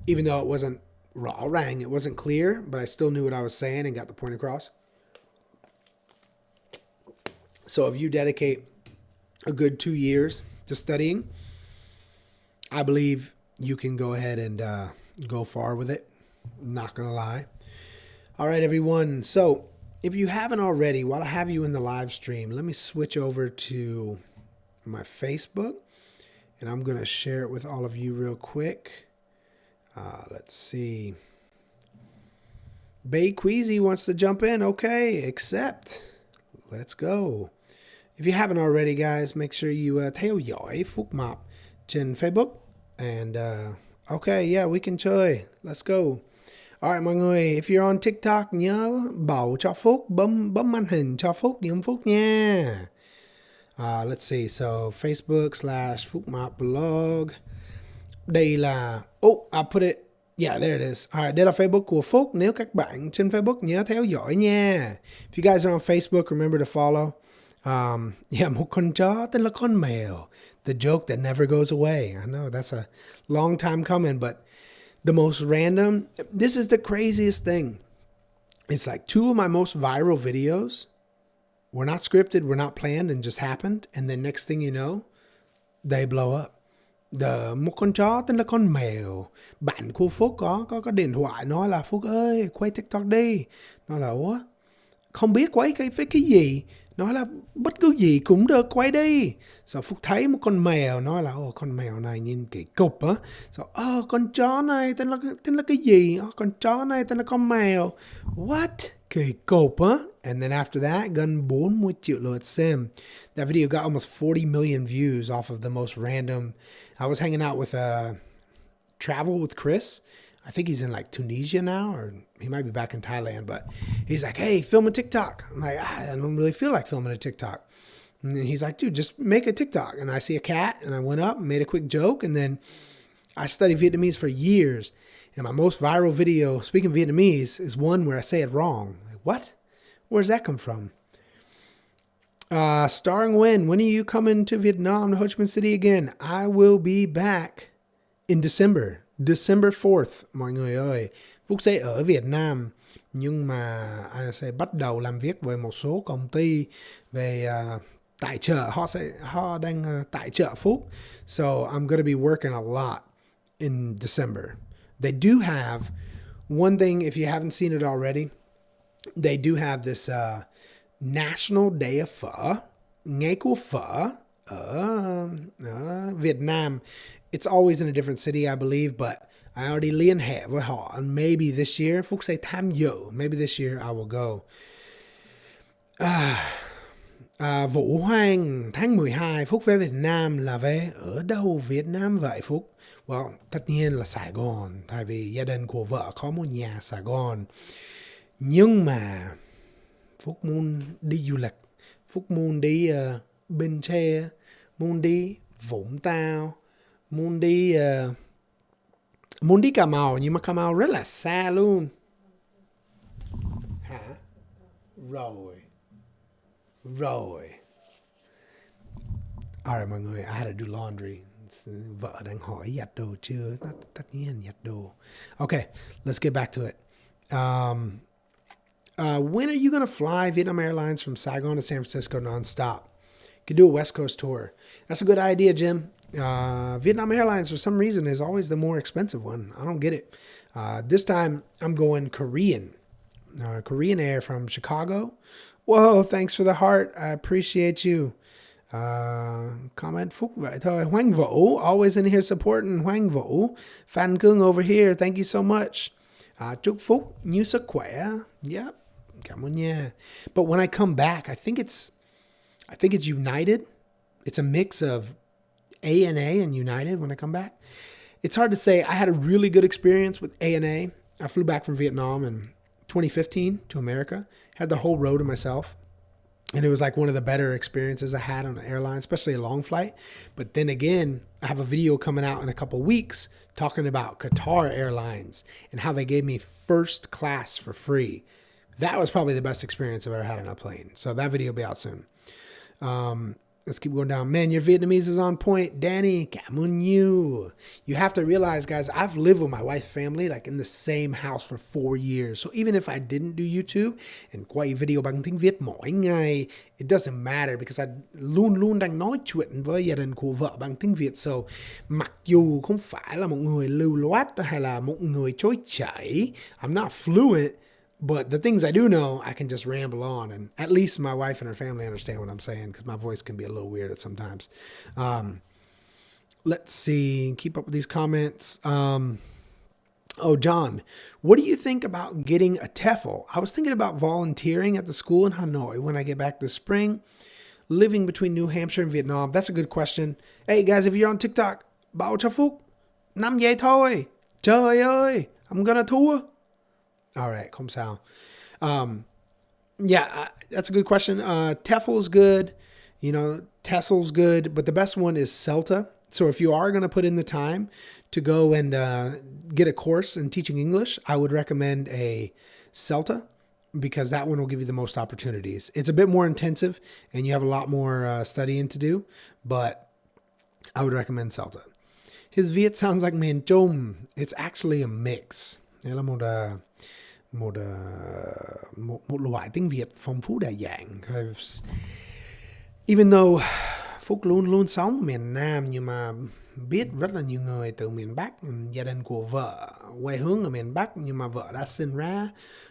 even though it wasn't raw rang, it wasn't clear, but I still knew what I was saying and got the point across. So if you dedicate a good 2 years to studying, I believe you can go ahead and go far with it. I'm not going to lie. All right, everyone. So if you haven't already, while I have you in the live stream, let me switch over to my Facebook, and I'm going to share it with all of you real quick. Let's see. Bay Queasy wants to jump in. Okay, accept. Let's go. If you haven't already, guys, make sure you theo dõi Phúc Mập trên Facebook. And okay, yeah, we can chơi. Let's go. All right, mọi người, if you're on TikTok, nhớ bầu cho Phúc, bấm màn hình cho Phúc, giùm Phúc nha. Let's see. So Facebook/Phúc Mập blog. Đây là I put it. Yeah, there it is. All right, đây là Facebook của Phúc. Nếu các bạn trên Facebook nhớ theo dõi nha. If you guys are on Facebook, remember to follow. Yeah, một con chó tên là con mèo. The joke that never goes away. I know that's a long time coming, but the most random. This is the craziest thing. It's like 2 of my most viral videos were not scripted, were not planned, and just happened. And then next thing you know, they blow up. Một con chó tên là con mèo. Bạn của Phúc có điện thoại nói là Phúc ơi, quay TikTok đi. Nói là ủa, không biết quay cái gì. Nói là bất cứ gì cũng được, quay đi. Sau Phúc thấy một con mèo, nói là con mèo này nhìn kỳ cục á. Sau con chó này tên là cái gì? Con chó này tên là con mèo. What? Kỳ cục á. And then after that, gần 40 triệu lượt xem. That video got almost 40 million views off of the most random. I was hanging out with Travel with Chris. I think he's in like Tunisia now, or he might be back in Thailand, but he's like, hey, film a TikTok. I'm like, I don't really feel like filming a TikTok. And then he's like, dude, just make a TikTok. And I see a cat, and I went up and made a quick joke. And then I studied Vietnamese for years. And my most viral video, speaking Vietnamese, is one where I say it wrong. Like, what? Where's that come from? Starring when are you coming to Vietnam, to Ho Chi Minh City again? I will be back in December 4th, mọi người ơi. Phúc sẽ ở Việt Nam, nhưng mà anh sẽ bắt đầu làm việc với một số công ty về tài trợ. Họ đang tài trợ Phúc. So I'm going to be working a lot in December. They do have one thing, if you haven't seen it already, they do have this National Day of Phở, ngày của phở ở Việt Nam. It's always in a different city, I believe, but I already liên hệ với họ. And maybe this year, Phúc sẽ tham dự. Maybe this year I will go. Vũ Hoàng, tháng 12, Phúc về Việt Nam là về ở đâu Việt Nam vậy Phúc? Well, tất nhiên là Sài Gòn, tại vì gia đình của vợ có một nhà Sài Gòn. Nhưng mà Phúc muốn đi du lịch, Phúc muốn đi Bến Tre, muốn đi Vũng Tàu, muốn đi Cà Mau, nhưng mà Cà Mau rất là xa luôn. Hả? Rồi. Alright mọi người, I had to do laundry. Vợ đang hỏi giặt đồ chưa? Tất nhiên giặt đồ. Okay, let's get back to it. When are you going to fly Vietnam Airlines from Saigon to San Francisco nonstop? You could do a West Coast tour. That's a good idea, Jim. Vietnam Airlines, for some reason, is always the more expensive one. I don't get it. This time, I'm going Korean. Korean Air from Chicago. Whoa, thanks for the heart. I appreciate you. Comment Phúc vậy thôi. Hoang Vũ, always in here supporting Hoang Vũ. Phan Cương over here, thank you so much. Chúc Phúc nhiều sức khỏe. Yep, cảm ơn nha. But when I come back, I think it's United. It's a mix of ANA and United when I come back. It's hard to say. I had a really good experience with ANA. I flew back from Vietnam in 2015 to America. Had the whole row to myself. And it was like one of the better experiences I had on an airline, especially a long flight. But then again, I have a video coming out in a couple weeks talking about Qatar Airlines and how they gave me first class for free. That was probably the best experience I've ever had on a plane. So that video will be out soon. Let's keep going down. Man, your Vietnamese is on point. Danny, cảm ơn you. You have to realize, guys, I've lived with my wife's family like in the same house for 4 years. So even if I didn't do YouTube and quay video bằng tiếng Việt mỗi ngày, it doesn't matter because I luôn luôn đang nói chuyện với gia đình của vợ bằng tiếng Việt. So mặc dù không phải là một người lưu loát hay là một người trôi chảy, I'm not fluent. But the things I do know, I can just ramble on, and at least my wife and her family understand what I'm saying because my voice can be a little weird at sometimes. Let's see, keep up with these comments. John, what do you think about getting a TEFL? I was thinking about volunteering at the school in Hanoi when I get back this spring, living between New Hampshire and Vietnam. That's a good question. Hey guys, if you're on TikTok, bảo cho Phúc, 5 giây thôi. Trời ơi, I'm gonna tour. All right, không sao. That's a good question. TEFL is good. You know, TESOL's good, but the best one is CELTA. So if you are going to put in the time to go and get a course in teaching English, I would recommend a CELTA because that one will give you the most opportunities. It's a bit more intensive and you have a lot more studying to do, but I would recommend CELTA. His Viet sounds like miền Trung. It's actually a mix. Đây là một loại tiếng Việt phong phú đa dạng. Even though Phúc luôn luôn sống ở miền Nam, nhưng mà biết rất là nhiều người từ miền Bắc. Gia đình của vợ quê hướng ở miền Bắc, nhưng mà vợ đã sinh ra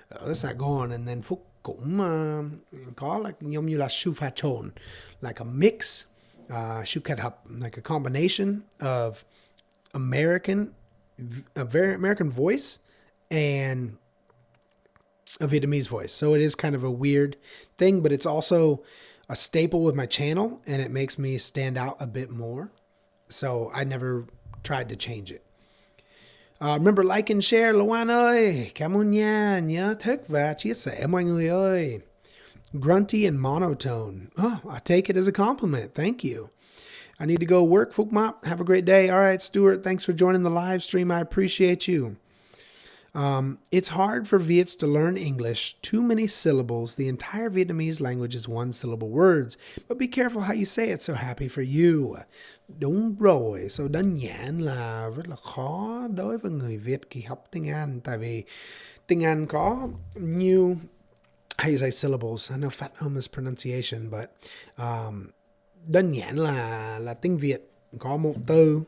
ở Sài Gòn, nên Phúc cũng có là giống như là sư pha trộn, like a mix, sư kết hợp, like a combination of a very American voice and a Vietnamese voice. So it is kind of a weird thing, but it's also a staple with my channel and it makes me stand out a bit more. So I never tried to change it. Remember like and share. Loan ơi, cảm ơn nha, nhớ thích và chia sẻ mọi người ơi. Grunty and monotone. Oh, I take it as a compliment. Thank you. I need to go work. Phúc Mập, have a great day. All right, Stuart, thanks for joining the live stream. I appreciate you. It's hard for Viets to learn English. Too many syllables. The entire Vietnamese language is one syllable words. But be careful how you say it. So happy for you. Đúng rồi. So đơn giản là rất là khó đối với người Việt khi học tiếng Anh. Tại vì tiếng Anh có nhiều, how you say syllables. I know phát âm is pronunciation, but đơn giản là tiếng Việt có một từ.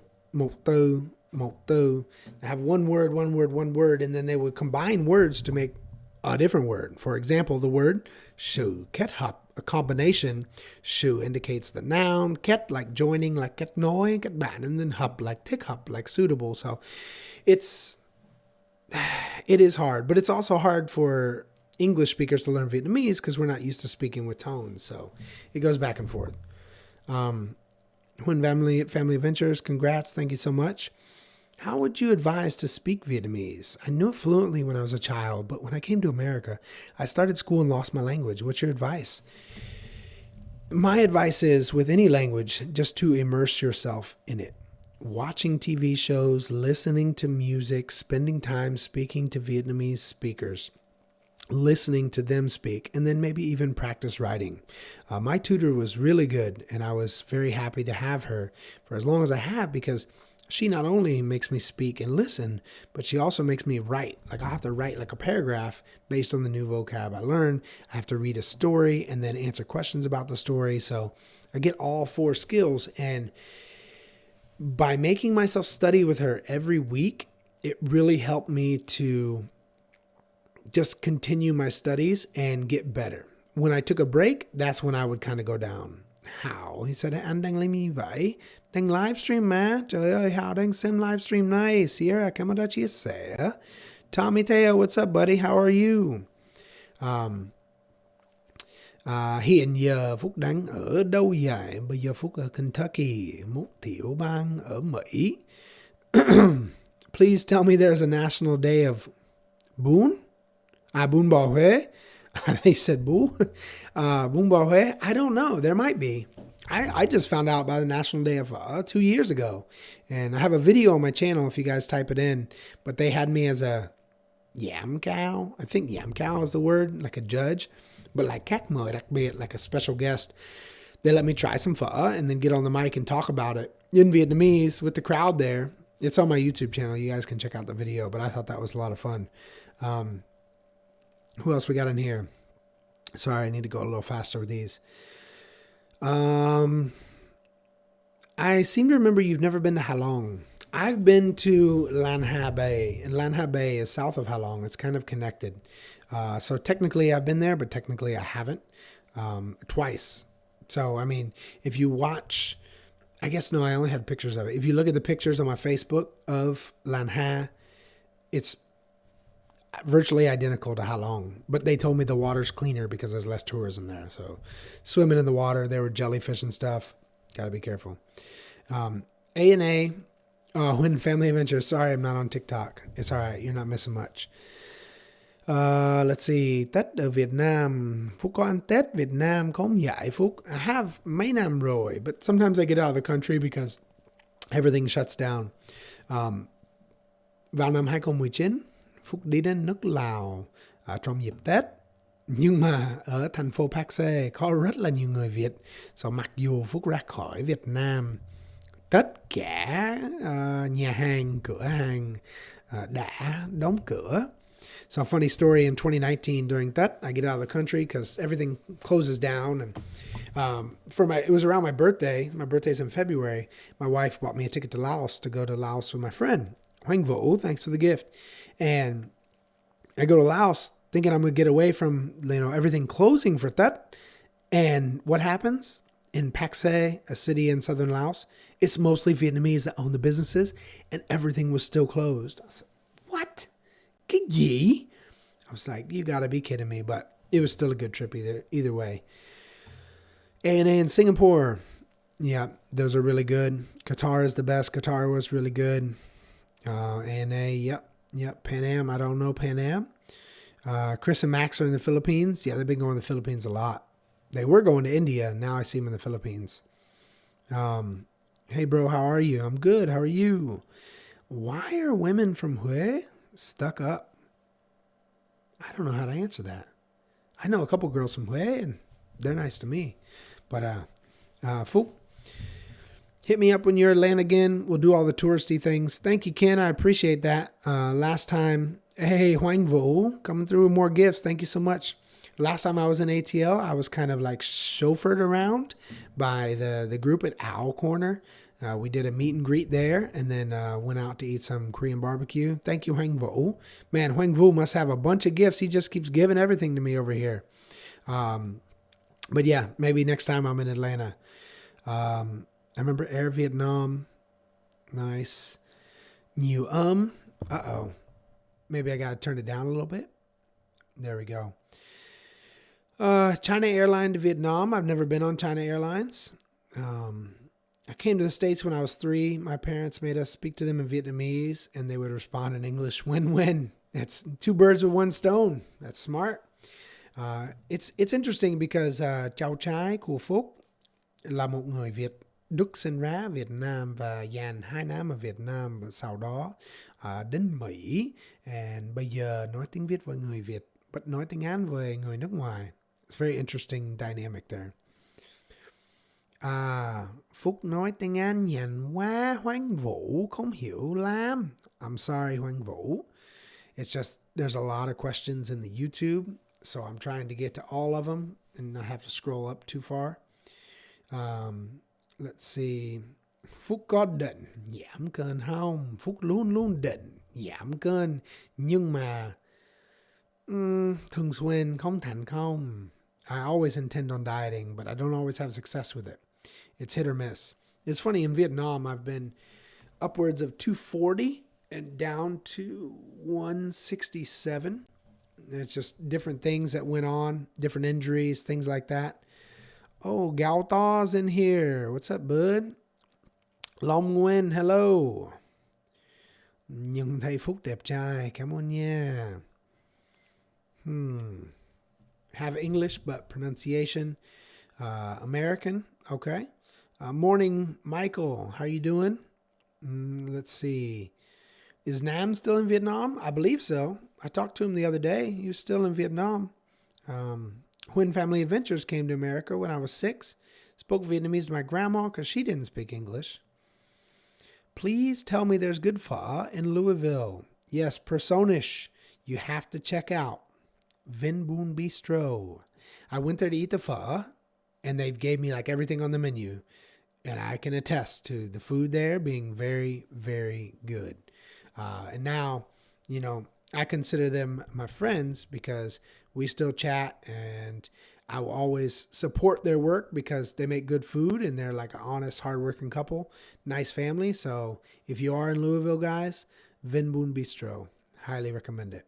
They have one word, and then they would combine words to make a different word. For example, the word sự kết hợp, a combination. Sự indicates the noun, kết like joining, like kết nối, kết bạn, and then hợp like thích hợp, like suitable. So it is hard, but it's also hard for English speakers to learn Vietnamese because we're not used to speaking with tones. So it goes back and forth. When Family Adventures, congrats. Thank you so much. How would you advise to speak Vietnamese? I knew it fluently when I was a child, but when I came to America, I started school and lost my language. What's your advice? My advice is, with any language, just to immerse yourself in it. Watching TV shows, listening to music, spending time speaking to Vietnamese speakers, listening to them speak, and then maybe even practice writing. My tutor was really good, and I was very happy to have her for as long as I have, because she not only makes me speak and listen, but she also makes me write. Like, I have to write like a paragraph based on the new vocab I learned. I have to read a story and then answer questions about the story. So I get all 4 skills. And by making myself study with her every week, it really helped me to just continue my studies and get better. When I took a break, that's when I would kind of go down. Hảo, he said, anh đang làm như vậy? Đang livestream mà. Trời ơi, Hảo đang xem livestream này. Sierra, cảm ơn đã chia sẻ. Tommy Teo, what's up, buddy? How are you? Hiện giờ Phúc đang ở đâu vậy? Bây giờ Phúc ở Kentucky, một tiểu bang ở Mỹ. Please tell me there's a national day of Boon? Boon Bò Huế. He said boo. Boon Bò Huế. I don't know. There might be. I just found out about the National Day of 2 years ago. And I have a video on my channel if you guys type it in. But they had me as a yam cow. I think yam cow is the word, like a judge. But like khách mời đặc biệt, like a special guest. They let me try some pho and then get on the mic and talk about it in Vietnamese with the crowd there. It's on my YouTube channel. You guys can check out the video. But I thought that was a lot of fun. Who else we got in here? Sorry, I need to go a little faster with these. I seem to remember you've never been to Ha Long. I've been to Lan Ha Bay, and Lan Ha Bay is south of Ha Long. It's kind of connected. So technically I've been there, but technically I haven't. Twice. So, I mean, if you watch, I guess, no, I only had pictures of it. If you look at the pictures on my Facebook of Lan Ha, it's virtually identical to Ha Long, but they told me the water's cleaner because there's less tourism there. So swimming in the water, there were jellyfish and stuff. Got to be careful. A&A, When Family Adventures. Sorry, I'm not on TikTok. It's all right. You're not missing much. Let's see. Tết ở Việt Nam. Phúc có ăn Tết Việt Nam không vậy, Phúc? I have mấy năm rồi, but sometimes I get out of the country because everything shuts down. Vào năm 2019, Phúc đi đến nước Lào trong dịp Tết. Nhưng mà ở thành phố Park Se có rất là nhiều người Việt. So mặc dù Phúc ra khỏi Việt Nam, tất cả nhà hàng, cửa hàng đã đóng cửa. So funny story, in 2019 during Tet, I get out of the country because everything closes down. And it was around my birthday. My birthday's in February. My wife bought me a ticket to Laos to go to Laos with my friend. Hoang Vo, thanks for the gift. And I go to Laos thinking I'm going to get away from, everything closing for Tet. And what happens? In Pak Se, a city in southern Laos, it's mostly Vietnamese that own the businesses, and everything was still closed. I said, what? Cái gì? I was like, you got to be kidding me. But it was still a good trip either way. A&A in Singapore. Yeah, those are really good. Qatar is the best. Qatar was really good. A&A, yep. Pan Am, I don't know Pan Am. Chris and Max are in the Philippines. Yeah, they've been going to the Philippines a lot. They were going to India. Now I see them in the Philippines. Hey, bro, how are you? I'm good. How are you? Why are women from Hue stuck up? I don't know how to answer that. I know a couple girls from Hue, and they're nice to me. But, Phúc, hit me up when you're in Atlanta again. We'll do all the touristy things. Thank you, Ken. I appreciate that. Last time, hey, Hoang Vo, coming through with more gifts. Thank you so much. Last time I was in ATL, I was kind of like chauffeured around by the group at Owl Corner. We did a meet and greet there, and then went out to eat some Korean barbecue. Thank you, Hoang Vo. Man, Hoang Vo must have a bunch of gifts. He just keeps giving everything to me over here. But yeah, maybe next time I'm in Atlanta. I remember Air Vietnam. Nice. New Uh-oh. Maybe I got to turn it down a little bit. There we go. China Airline to Vietnam. I've never been on China Airlines. I came to the States when I was 3. My parents made us speak to them in Vietnamese, and they would respond in English. Win-win. It's 2 birds with 1 stone. That's smart. It's interesting because cháu trai của Phúc là một người Việt. Đức sinh ra Việt Nam và dành 2 năm ở Việt Nam và sau đó đến Mỹ. And bây giờ nói tiếng Việt với người Việt, but nói tiếng Anh với người nước ngoài. It's very interesting dynamic there. Phúc nói tiếng Anh nhanh quá, Hoàng Vũ không hiểu lắm. I'm sorry, Hoàng Vũ. It's just, there's a lot of questions in the YouTube, so I'm trying to get to all of them and not have to scroll up too far. Let's see. Phúc có định giảm cân không? Phúc luôn luôn định giảm cân, nhưng mà thường xuyên không thành công. I always intend on dieting, but I don't always have success with it. It's hit or miss. It's funny, in Vietnam, I've been upwards of 240 and down to 167. It's just different things that went on, different injuries, things like that. Oh, Gao Taw's in here. What's up, bud? Long Nguyen, hello. Nhưng thấy Phúc đẹp trai. Cảm ơn nha. Have English, but pronunciation American. Okay. Morning, Michael. How are you doing? Let's see. Is Nam still in Vietnam? I believe so. I talked to him the other day. He was still in Vietnam. When Family Adventures came to America when I was 6, spoke Vietnamese to my grandma because she didn't speak English. Please tell me there's good pho in Louisville. Yes, Personish. You have to check out Vinh Boon Bistro. I went there to eat the pho, and they gave me like everything on the menu. And I can attest to the food there being very, very good. And now, you know, I consider them my friends because we still chat, and I will always support their work because they make good food and they're like an honest, hardworking couple, nice family. So if you are in Louisville, guys, Vinh Boon Bistro, highly recommend it.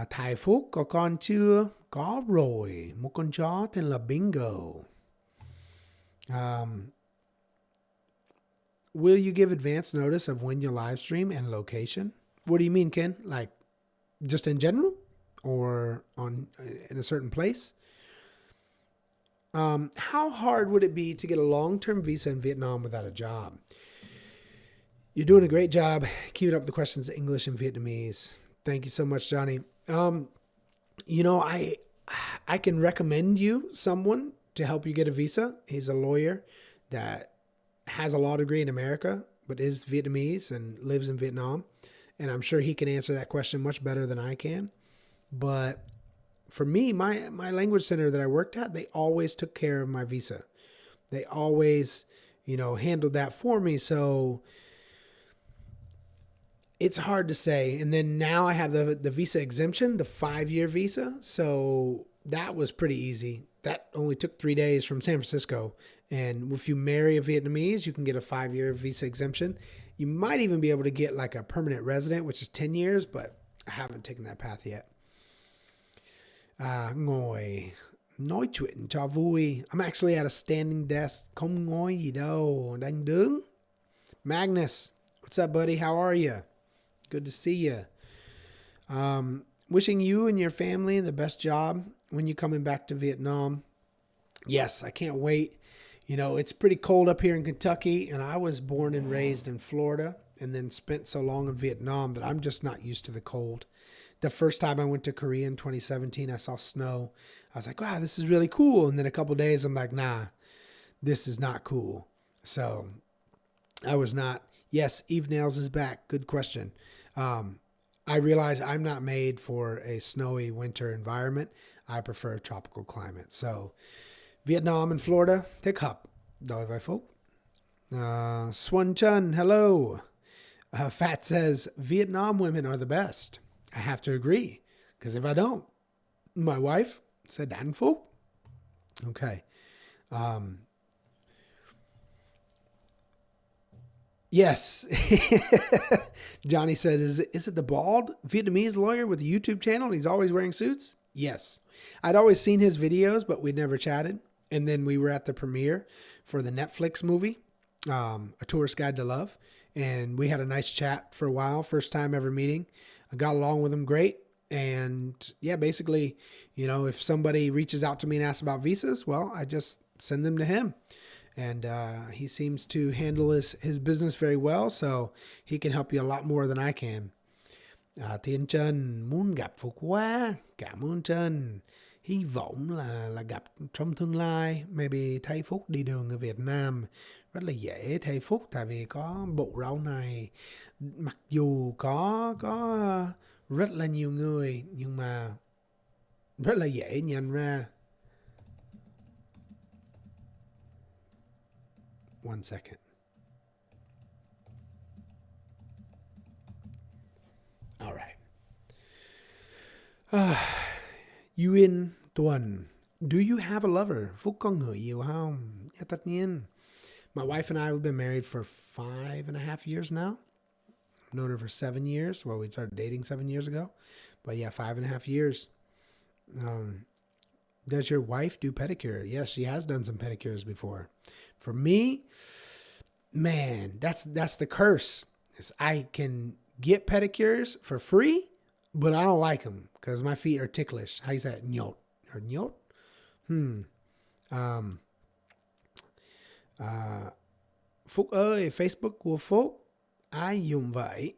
Thầy Phúc có con chưa? Có rồi, một con chó tên là Bingo. Will you give advance notice of when you live stream and location? What do you mean, Ken? Like just in general or in a certain place? How hard would it be to get a long-term visa in Vietnam without a job? You're doing a great job keeping up the questions in English and Vietnamese. Thank you so much, Johnny. You know, I can recommend you someone to help you get a visa. He's a lawyer that has a law degree in America, but is Vietnamese and lives in Vietnam. And I'm sure he can answer that question much better than I can. But for me, my language center that I worked at, they always took care of my visa. They always, you know, handled that for me. So it's hard to say. And then now I have the visa exemption, the 5-year visa. So that was pretty easy. That only took 3 days from San Francisco. And if you marry a Vietnamese, you can get a 5-year visa exemption. You might even be able to get like a permanent resident, which is 10 years, but I haven't taken that path yet. Ngồi nói chuyện cho vui. I'm actually at a standing desk. Không ngồi gì đâu, đang đứng. Magnus, what's up, buddy? How are you? Good to see you. Wishing you and your family the best job when you're coming back to Vietnam. Yes, I can't wait. You know, it's pretty cold up here in Kentucky, and I was born and raised in Florida and then spent so long in Vietnam that I'm just not used to the cold. The first time I went to Korea in 2017, I saw snow. I was like, wow, this is really cool. And then a couple of days, I'm like, nah, this is not cool. So I was not. Yes, Eve Nails is back. Good question. I realize I'm not made for a snowy winter environment. I prefer a tropical climate. So Vietnam and Florida, thích hợp đối với Phúc. Swan Chun, hello. Fat says, Vietnam women are the best. I have to agree, because if I don't, my wife said, Dan Phúc. Okay. Yes. Johnny said, is it the bald Vietnamese lawyer with a YouTube channel and he's always wearing suits? Yes. I'd always seen his videos, but we'd never chatted. And then we were at the premiere for the Netflix movie, A Tourist Guide to Love. And we had a nice chat for a while. First time ever meeting. I got along with him great. And yeah, basically, if somebody reaches out to me and asks about visas, well, I just send them to him. And he seems to handle his business very well. So he can help you a lot more than I can. Thiên Trân muốn gặp Phúc quá. Cảm ơn Trân. Hy vọng là gặp trong tương lai. Maybe thấy Phúc đi đường ở Việt Nam. Rất là dễ thấy Phúc. Tại vì có bộ rau này. Mặc dù có rất là nhiều người. Nhưng mà rất là dễ nhận ra. One second. All right. Yuan Tuần. Do you have a lover? Phúc có người yêu không? Yeah, tất nhiên. My wife and I have been married for 5.5 years now. I've known her for 7 years. Well, we started dating 7 years ago. But yeah, 5.5 years. Does your wife do pedicure? Yes, she has done some pedicures before. For me, man, that's the curse. Is I can get pedicures for free, but I don't like them because my feet are ticklish. How you say it? Nhột. Or nhột? Phúc ơi, Facebook của Phúc, ai dùng vậy?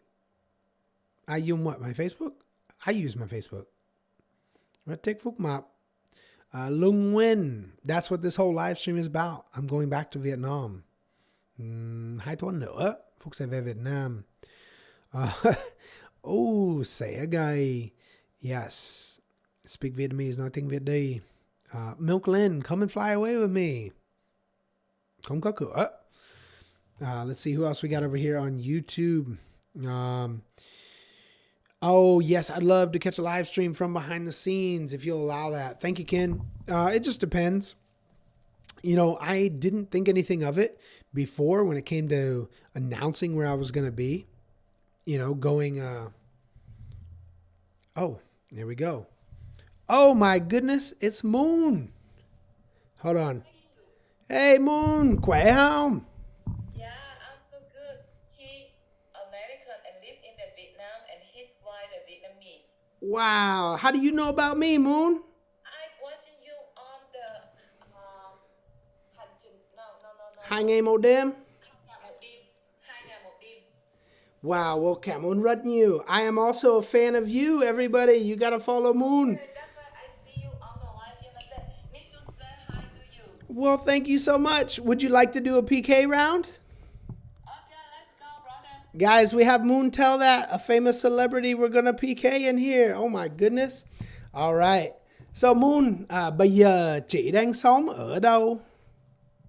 I dùng what? My Facebook? I use my Facebook. What take Phúc Mập? Lung Nguyen. That's what this whole live stream is about. I'm going back to Vietnam. 2 tuần nữa, Phúc sẽ về Việt Nam. Sẽ gầy. Yes. Speak Vietnamese, nói tiếng Việt đi. Milk Lynn, come and fly away with me. Không có cửa. Let's see who else we got over here on YouTube. Yes, I'd love to catch a live stream from behind the scenes if you'll allow that. Thank you, Ken. It just depends. I didn't think anything of it before when it came to announcing where I was going to be. Going, there we go. Oh my goodness, it's Moon. Hold on. Hey Moon, khỏe không? Yeah, I'm so good. He American and live in the Vietnam and his wife a Vietnamese. Wow, how do you know about me, Moon? I'm watching you on the hành trình no. 2 ngày 1 đêm. 2 ngày 1 đêm. 2 ngày 1 đêm. Wow, well, cảm ơn rất nhiều. I am also a fan of you, everybody. You gotta follow Moon. That's why I see you on the live stream. I said, need to say hi to you. Well, thank you so much. Would you like to do a PK round? Okay, let's go, brother. Guys, we have Moon tell that, a famous celebrity. We're gonna PK in here. Oh my goodness. All right. So Moon, bây giờ chị đang sống ở đâu?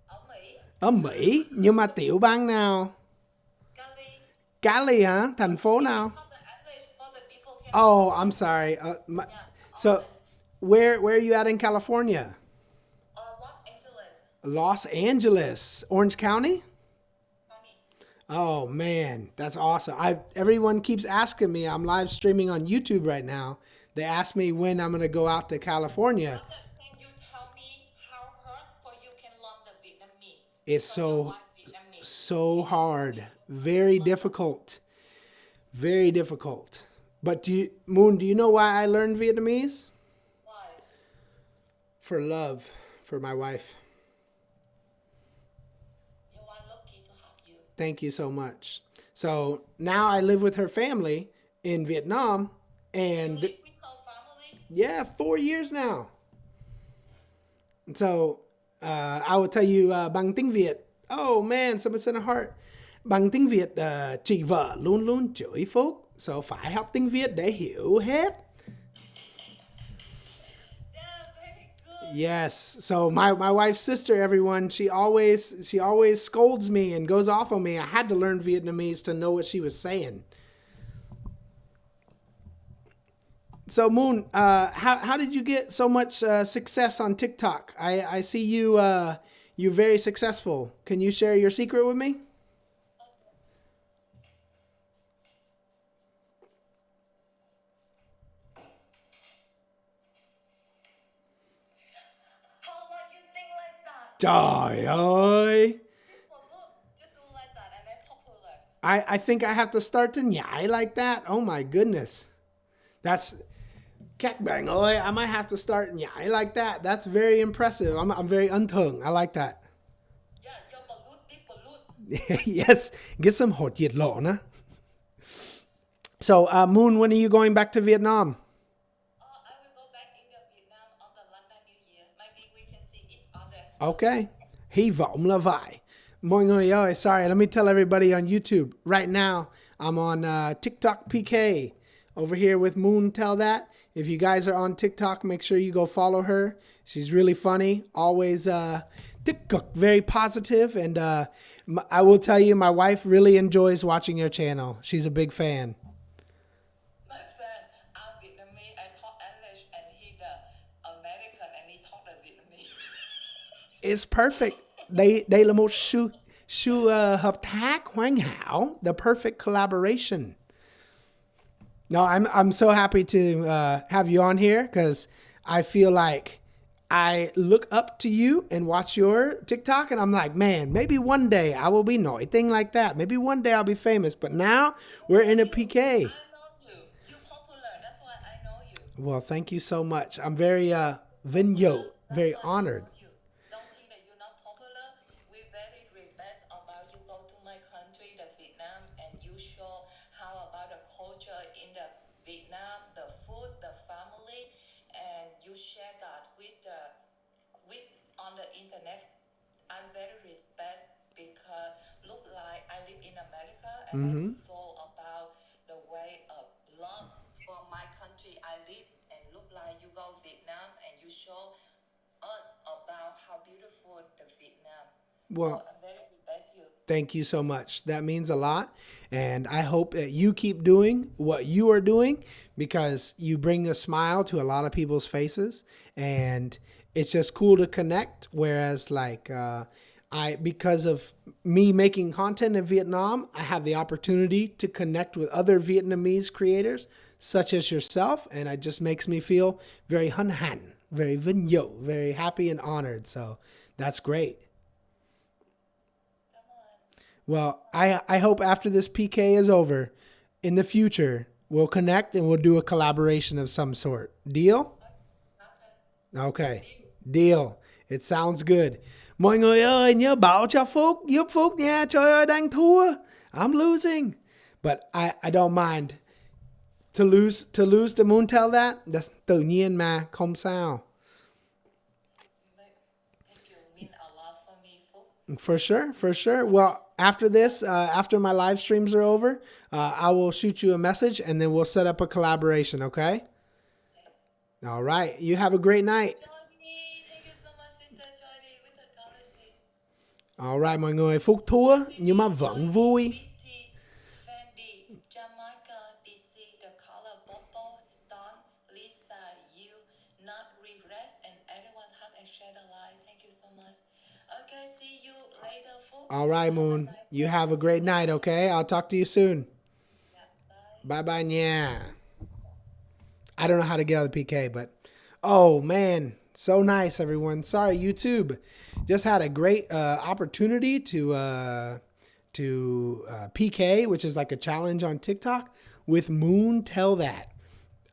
Ở Mỹ. Ở Mỹ, nhưng mà tiểu bang nào? Cali. Cali hả? Thành phố nào? Talk the English for the people can Oh, I'm sorry. So, where are you at in California? Los Angeles. Los Angeles, Orange County? Funny. Oh man, that's awesome. Everyone keeps asking me. I'm live streaming on YouTube right now. They ask me when I'm going to go out to California. Can you tell me how hard for you can learn the Vietnamese? It's For your wife Vietnamese. so hard. Very difficult. Very difficult. But Moon, do you know why I learned Vietnamese? Why? For love, for my wife. You are lucky to have you. Thank you so much. So now I live with her family in Vietnam, and Live with our family? yeah, 4 years now. And so I will tell you bằng tiếng Việt. Oh man, someone sent a heart. Bằng tiếng Việt, chị vợ luôn luôn chửi Phúc. So phải học tiếng Việt để hiểu hết. Yeah, very good. Yes. So my wife's sister, everyone, she always scolds me and goes off on me. I had to learn Vietnamese to know what she was saying. So Moon, how did you get so much success on TikTok? I see you're very successful. Can you share your secret with me? Trời ơi. People just do like that and they're popular. I think I have to start to nhảy like that. Oh my goodness. That's các bạn ơi, I might have to start nhảy like that. That's very impressive. I'm very ấn tượng. I like that. Yeah, your balloon, big balloon. Yes, get some hột nhiệt lộ nữa. So, Moon, when are you going back to Vietnam? I will go back in the Vietnam on the London New Year. Maybe we can see each other. Okay. Hy vọng là vậy. Mọi người ơi, sorry, let me tell everybody on YouTube. Right now, I'm on TikTok PK over here with Moon Tell That. If you guys are on TikTok, make sure you go follow her. She's really funny, always TikTok, very positive, and I will tell you, my wife really enjoys watching your channel. She's a big fan. My friend, I'm Vietnamese. I talk English, and he the American, and he talk the Vietnamese. It's perfect. Đây là một sự hợp tác hoàn hảo, the perfect collaboration. No, I'm so happy to have you on here because I feel like I look up to you and watch your TikTok, and I'm like, man, maybe one day I will be nổi tiếng like that. Maybe one day I'll be famous. But now we're in a PK. I know you. You popular. That's why I know you. Well, thank you so much. I'm very vinh dự, very honored. You don't think that you're not popular. We're very best about you go to my country, the Vietnam, and you show how about the culture in the Vietnam, the food, the family, and you share that with on the internet. I'm very respect because look like I live in America and I saw about the way of love for my country I live, and look like you go Vietnam and you show us about how beautiful the Vietnam. Well, So I'm very respect you. thank you so much. That means a lot. And I hope that you keep doing what you are doing because you bring a smile to a lot of people's faces. And it's just cool to connect. Whereas, like, because of me making content in Vietnam, I have the opportunity to connect with other Vietnamese creators, such as yourself. And it just makes me feel very hân hạnh, very vinh dự, very happy and honored. So that's great. Well, I hope after this PK is over, in the future, we'll connect and we'll do a collaboration of some sort. Deal? Okay. Deal. It sounds good. Mọi người ơi, nhớ bảo cho Phúc, giúp Phúc nha. Trời ơi, đang thua. I'm losing. But I don't mind. To lose the Moon Tell That, that's tự nhiên mà, không sao. Thank you. Mean a lot for me, Phúc. For sure, for sure. Well, after this, after my live streams are over, I will shoot you a message and then we'll set up a collaboration, okay? All right. You have a great night. Johnny, thank you so much, Sister Johnny, with the galaxy. All right, mọi người. Phúc thua, nhưng mà vẫn vui. BT, Fendi, Jamaica, DC, The Color, Bobo, Stone, Lisa, you, Not Regress, and everyone have and share the light. Thank you so much. Okay, see you later, Phúc. All right, Have a Moon. nice You day. have a great night, okay? I'll talk to you soon. Yeah, bye. Bye-bye, yeah. I don't know how to get out of the PK, but oh, man. So nice, everyone. Sorry, YouTube. Just had a great opportunity to PK, which is like a challenge on TikTok, with Moon Tell That.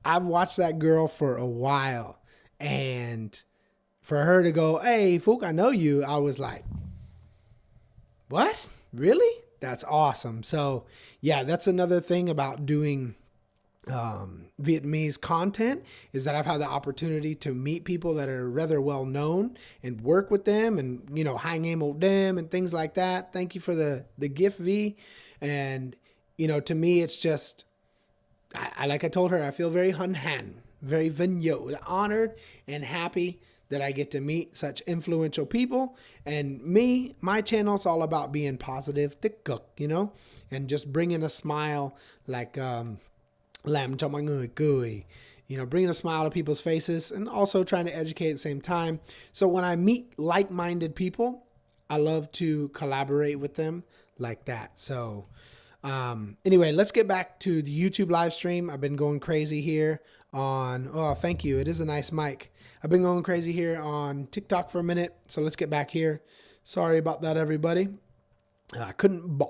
I've watched that girl for a while, and for her to go, hey, Phúc, I know you, I was like, what? Really? That's awesome. So, yeah, that's another thing about doing Vietnamese content is that I've had the opportunity to meet people that are rather well known and work with them and, you know, hang out with them and things like that. Thank you for the gift, V. And, you know, to me, it's just, I like I told her, I feel very hân hạnh, very vinh dự, honored and happy that I get to meet such influential people. And me, my channel is all about being positive, tích cực, you know, and just bringing a smile, like, làm cho mọi người cười, you know, bringing a smile to people's faces and also trying to educate at the same time. So when I meet like-minded people, I love to collaborate with them like that. So anyway, let's get back to the YouTube live stream. I've been going crazy here. on, oh, thank you. It is a nice mic. I've been going crazy here on TikTok for a minute, so let's get back here. Sorry about that, everybody. I couldn't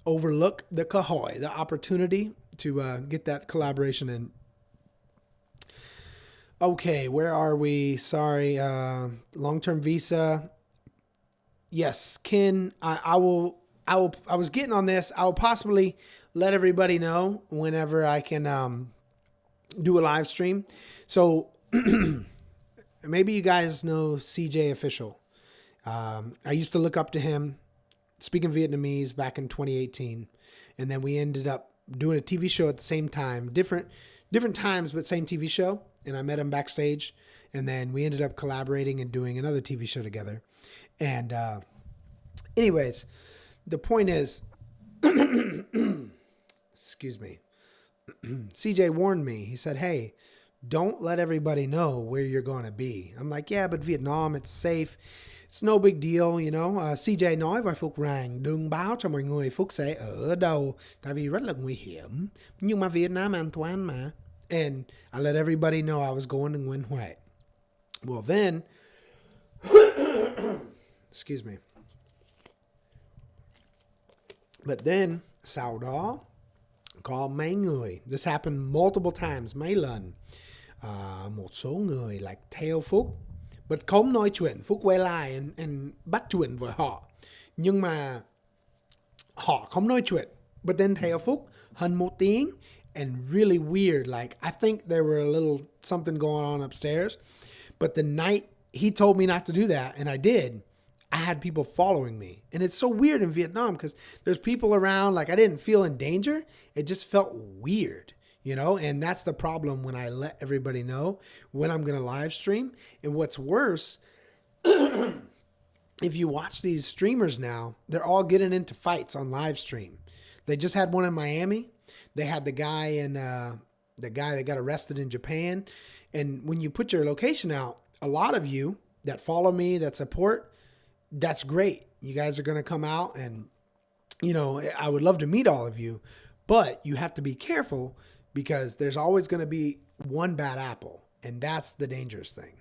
overlook the Kahoy, the opportunity to get that collaboration in. Okay, where are we? Sorry, long-term visa. Yes, Ken, I was getting on this. I will possibly let everybody know whenever I can do a live stream. So maybe you guys know CJ Official. I used to look up to him speaking Vietnamese back in 2018. And then we ended up doing a TV show at the same time, different times, but same TV show. And I met him backstage. And then we ended up collaborating and doing another TV show together. And anyways, the point is, excuse me, CJ warned me. He said, hey, don't let everybody know where you're going to be. I'm like, yeah, but Vietnam, it's safe. It's no big deal, you know. CJ nói với Phúc rằng đừng báo cho mọi người Phúc sẽ ở đâu, tại vì rất là nguy hiểm. Nhưng mà Việt Nam an toàn mà. And I let everybody know I was going to Nguyen Huệ. Well, then, excuse me. But then, sau đó, có mấy người, this happened multiple times, mấy lần. Một số người like theo Phúc, but không nói chuyện. Phúc quay lại and bắt chuyện với họ. Nhưng mà họ không nói chuyện. But then theo Phúc hơn một tiếng. And really weird. Like, I think there were a little something going on upstairs. But the night he told me not to do that, and I did, I had people following me. And it's so weird in Vietnam because there's people around. Like, I didn't feel in danger. It just felt weird, you know? And that's the problem when I let everybody know when I'm going to live stream. And what's worse, if you watch these streamers now, they're all getting into fights on live stream. They just had one in Miami. They had the guy that got arrested in Japan. And when you put your location out, a lot of you that follow me, that support, that's great. You guys are going to come out and, you know, I would love to meet all of you, but you have to be careful because there's always going to be one bad apple. And that's the dangerous thing.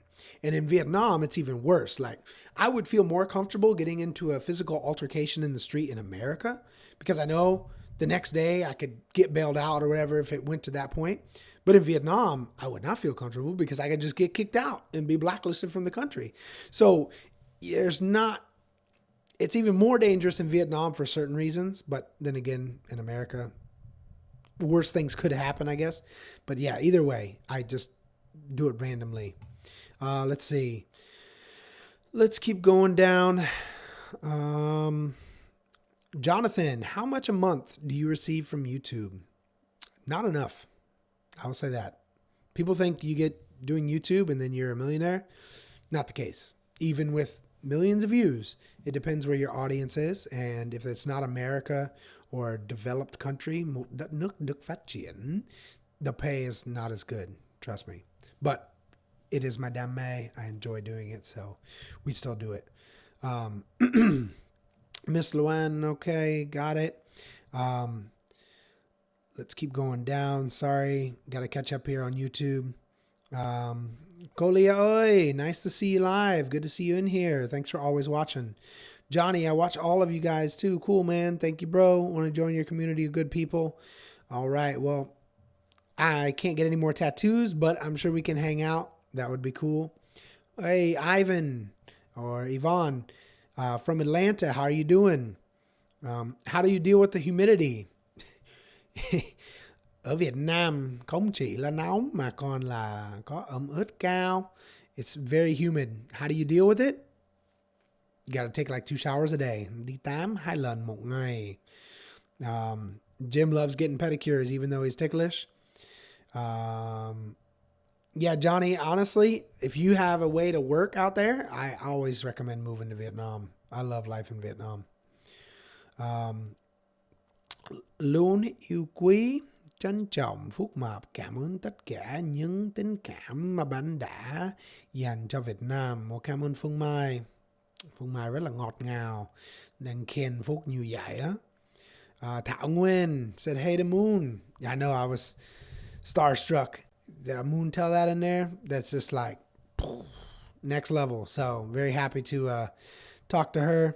And in Vietnam, it's even worse. Like, I would feel more comfortable getting into a physical altercation in the street in America because I know the next day I could get bailed out or whatever if it went to that point. But in Vietnam, I would not feel comfortable because I could just get kicked out and be blacklisted from the country. So it's even more dangerous in Vietnam for certain reasons. But then again, in America, worse things could happen, I guess. But yeah, either way, I just do it randomly. Let's see. Let's keep going down. Jonathan, how much a month do you receive from YouTube? Not enough. I'll say that. People think you get doing YouTube and then you're a millionaire. Not the case. Even with millions of views, it depends where your audience is. And if it's not America or a developed country, the pay is not as good. Trust me. But it is my damn I enjoy doing it, so we still do it. Miss Luan, okay, got it. Let's keep going down. Sorry, got to catch up here on YouTube. Kolia, oi, nice to see you live. Good to see you in here. Thanks for always watching. Johnny, I watch all of you guys too. Cool, man. Thank you, bro. Want to join your community of good people. All right, well, I can't get any more tattoos, but I'm sure we can hang out. That would be cool. Hey, Ivan or Yvonne from Atlanta, how are you doing? How do you deal with the humidity? Ở Việt Nam không chỉ là nóng mà còn là có ẩm ướt cao. It's very humid. How do you deal with it? You got to take like 2 showers a day. Đi tắm 2 lần một ngày. Jim loves getting pedicures even though he's ticklish. Yeah, Johnny, honestly, if you have a way to work out there, I always recommend moving to Vietnam. I love life in Vietnam. Luôn yêu quý, trân trọng Phúc Mập, cảm ơn tất cả những tình cảm mà bạn đã dành cho Việt Nam. Cảm ơn Phương Mai. Phương Mai rất là ngọt ngào, đang khen Phúc như vậy á. Thảo Nguyên said, hey to Moon. I know I was starstruck. Moon tell that in there. That's just like next level. So very happy to talk to her.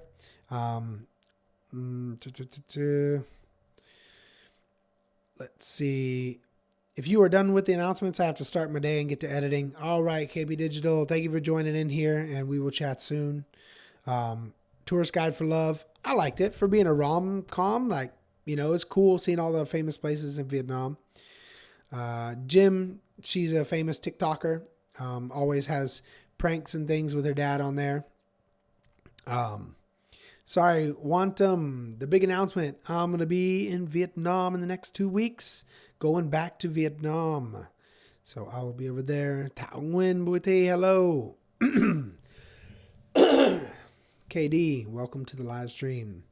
Let's see. If you are done with the announcements, I have to start my day and get to editing. All right, KB Digital, thank you for joining in here, and we will chat soon. Tourist Guide for Love. I liked it for being a rom-com. Like, you know, it's cool seeing all the famous places in Vietnam. Jim, she's a famous TikToker. Always has pranks and things with her dad on there. Sorry, Wantum, the big announcement. I'm going to be in Vietnam in the next 2 weeks, going back to Vietnam. So I will be over there. Thảo Nguyen Bùi Thi, hello. KD, welcome to the live stream.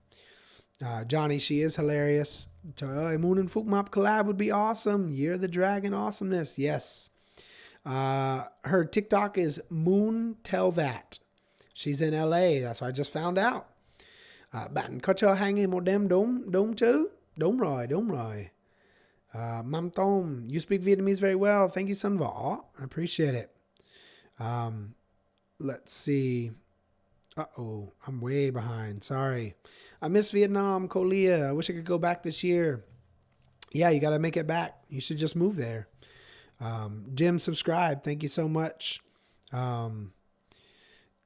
Johnny, she is hilarious. Moon and Phúc Mập collab would be awesome. Year of the Dragon awesomeness. Yes. Her TikTok is Moon Tell That. She's in LA. That's what I just found out. Bạn có cho hai người một đêm đúng chứ? Đúng rồi. Mam Tom, you speak Vietnamese very well. Thank you, Sun Võ. I appreciate it. Let's see. Uh-oh, I'm way behind. Sorry. I miss Vietnam, Kolia. I wish I could go back this year. Yeah, you got to make it back. You should just move there. Jim, subscribe. Thank you so much.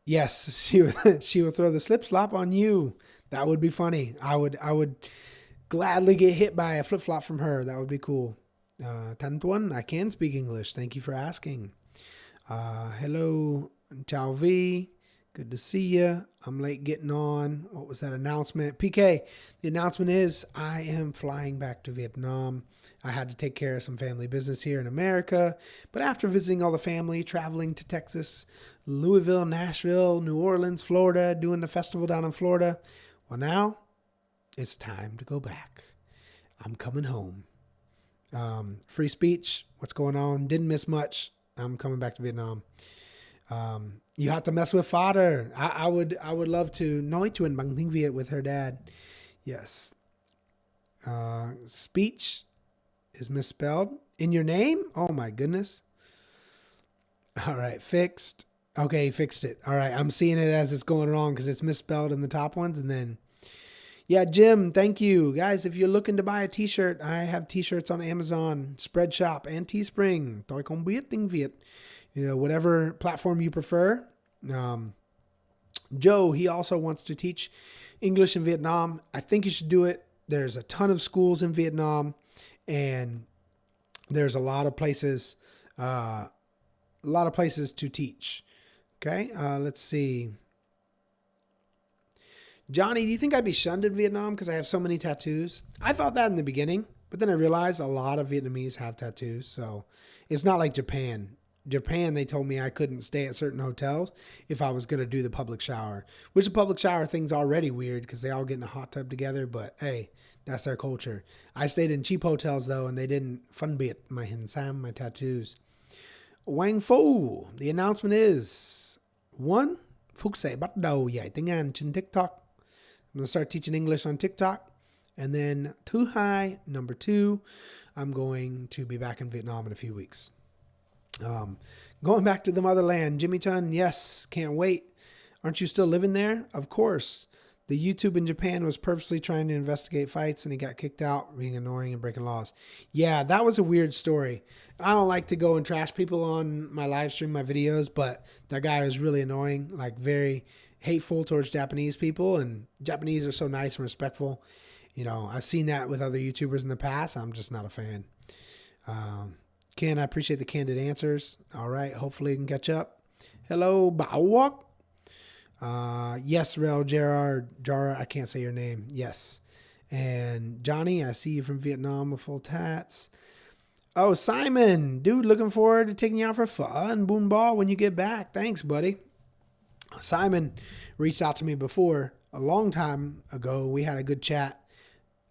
Yes, she would throw the slip slop on you. That would be funny. I would gladly get hit by a flip flop from her. That would be cool. Tan Tuan, I can speak English. Thank you for asking. Hello, Chao V. Good to see you. I'm late getting on. What was that announcement? PK, the announcement is I am flying back to Vietnam. I had to take care of some family business here in America. But after visiting all the family, traveling to Texas, Louisville, Nashville, New Orleans, Florida, doing the festival down in Florida, well, now it's time to go back. I'm coming home. Free speech. What's going on? Didn't miss much. I'm coming back to Vietnam. You have to mess with father. I would love to nói chuyện bằng tiếng Việt with her dad. Yes. Speech is misspelled in your name. Oh my goodness. All right. Fixed. Okay. Fixed it. All right. I'm seeing it as it's going wrong because it's misspelled in the top ones. And then, yeah, Jim, thank you guys. If you're looking to buy a t-shirt, I have t-shirts on Amazon, Spreadshop, and Teespring. Tôi không biết tiếng Việt. You know, whatever platform you prefer. Joe, he also wants to teach English in Vietnam. I think you should do it. There's a ton of schools in Vietnam, and there's a lot of places to teach. Okay, let's see. Johnny, do you think I'd be shunned in Vietnam because I have so many tattoos? I thought that in the beginning, but then I realized a lot of Vietnamese have tattoos, so it's not like Japan. Japan, they told me I couldn't stay at certain hotels if I was going to do the public shower, which the public shower thing's already weird because they all get in a hot tub together, but hey, that's their culture. I stayed in cheap hotels though, and they didn't phân biệt my hinsam, my tattoos. Wang Fu, the announcement is 1. Phúc sẽ bắt đầu dạy tiếng Anh trên TikTok. I'm going to start teaching English on TikTok. And then number 2, I'm going to be back in Vietnam in a few weeks. Going back to the motherland, Jimmy Chun, yes, can't wait. Aren't you still living there? Of course. The YouTube in Japan was purposely trying to investigate fights and he got kicked out, being annoying and breaking laws. Yeah, that was a weird story. I don't like to go and trash people on my live stream, my videos, but that guy was really annoying, like very hateful towards Japanese people, and Japanese are so nice and respectful. You know, I've seen that with other YouTubers in the past. I'm just not a fan. Ken, I appreciate the candid answers. All right. Hopefully you can catch up. Hello, Bawak. Yes, Rel, Jara, I can't say your name. Yes. And Johnny, I see you from Vietnam with full tats. Oh, Simon, dude, looking forward to taking you out for fun, boon ball, when you get back. Thanks, buddy. Simon reached out to me before, a long time ago. We had a good chat.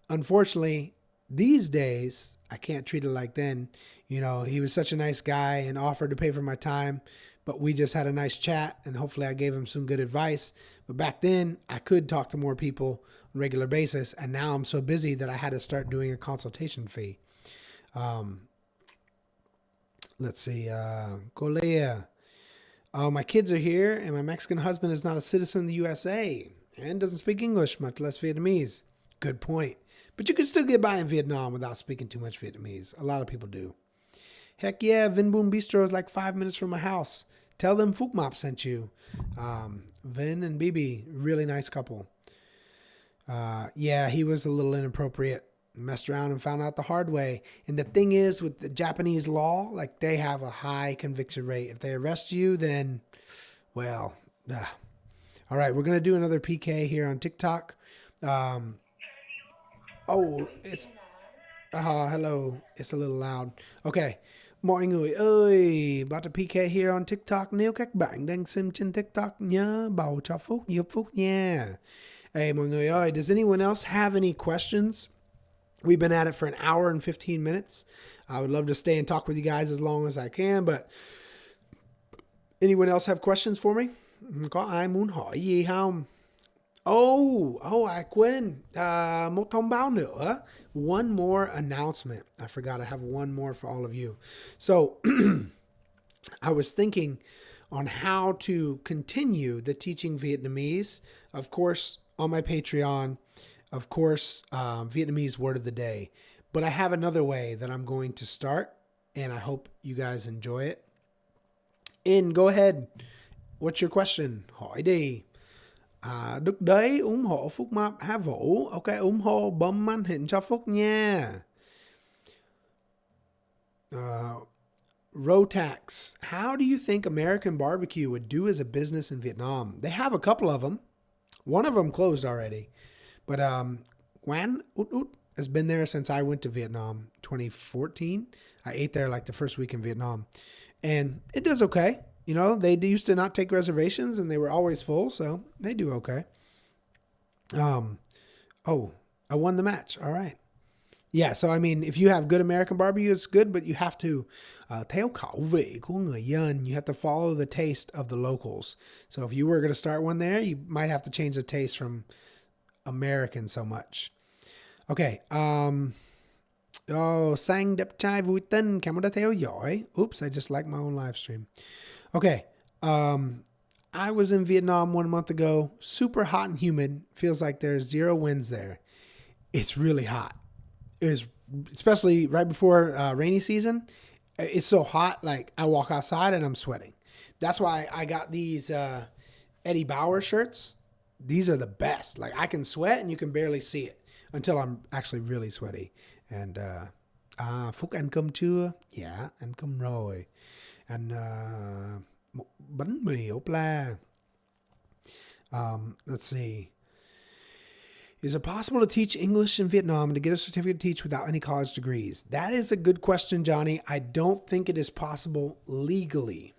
Unfortunately, these days, I can't treat it like then. You know, he was such a nice guy and offered to pay for my time, but we just had a nice chat and hopefully I gave him some good advice. But back then I could talk to more people on a regular basis. And now I'm so busy that I had to start doing a consultation fee. Let's see. Kolea. My kids are here, and my Mexican husband is not a citizen of the USA and doesn't speak English, much less Vietnamese. Good point. But you can still get by in Vietnam without speaking too much Vietnamese. A lot of people do. Heck yeah, Vin Boom Bistro is like 5 minutes from my house. Tell them Phúc Mập sent you. Vin and Bibi, really nice couple. Yeah, he was a little inappropriate. Messed around and found out the hard way. And the thing is, with the Japanese law, like they have a high conviction rate. If they arrest you, then, well, all right, we're going to do another PK here on TikTok. It's hello. It's a little loud. Okay. Mọi người ơi, about to PK here on TikTok. Nếu các bạn đang xem trên TikTok, nhớ bầu cho Phúc giúp Phúc nha. Hey, mọi người ơi, does anyone else have any questions? We've been at it for an hour and 15 minutes. I would love to stay and talk with you guys as long as I can, but anyone else have questions for me? Có ai muốn hỏi gì không? I quên. Một thông báo nữa. One more announcement. I forgot I have one more for all of you. So I was thinking on how to continue the teaching Vietnamese. Of course, on my Patreon. Of course, Vietnamese word of the day. But I have another way that I'm going to start, and I hope you guys enjoy it. Go ahead. What's your question? Hỏi đi. Đức đấy ủng hộ Phúc Mập hả Vũ? Ok, ủng hộ bấm màn hình cho Phúc nha. Rotax. How do you think American barbecue would do as a business in Vietnam? They have a couple of them. One of them closed already. But Quan Ut Ut has been there since I went to Vietnam 2014. I ate there like the first week in Vietnam. And it does okay. You know, they used to not take reservations and they were always full, so they do okay. I won the match. All right. Yeah, so I mean, if you have good American barbecue, it's good, but you have to theo khẩu vị của người dân. You have to follow the taste of the locals. So if you were going to start one there, you might have to change the taste from American so much. Okay. Sang đẹp trai vui tinh. Cảm ơn đã theo dõi. Oops, I just liked my own live stream. Okay. I was in Vietnam 1 month ago. Super hot and humid. Feels like there's 0 winds there. It's really hot. It was, especially right before rainy season. It's so hot. Like I walk outside and I'm sweating. That's why I got these Eddie Bauer shirts. These are the best. Like I can sweat and you can barely see it until I'm actually really sweaty. And Phúc ăn cơm chưa? Dạ, ăn cơm rồi. And một bánh mì ốp la. Let's see. Is it possible to teach English in Vietnam and to get a certificate to teach without any college degrees? That is a good question, Johnny. I don't think it is possible legally.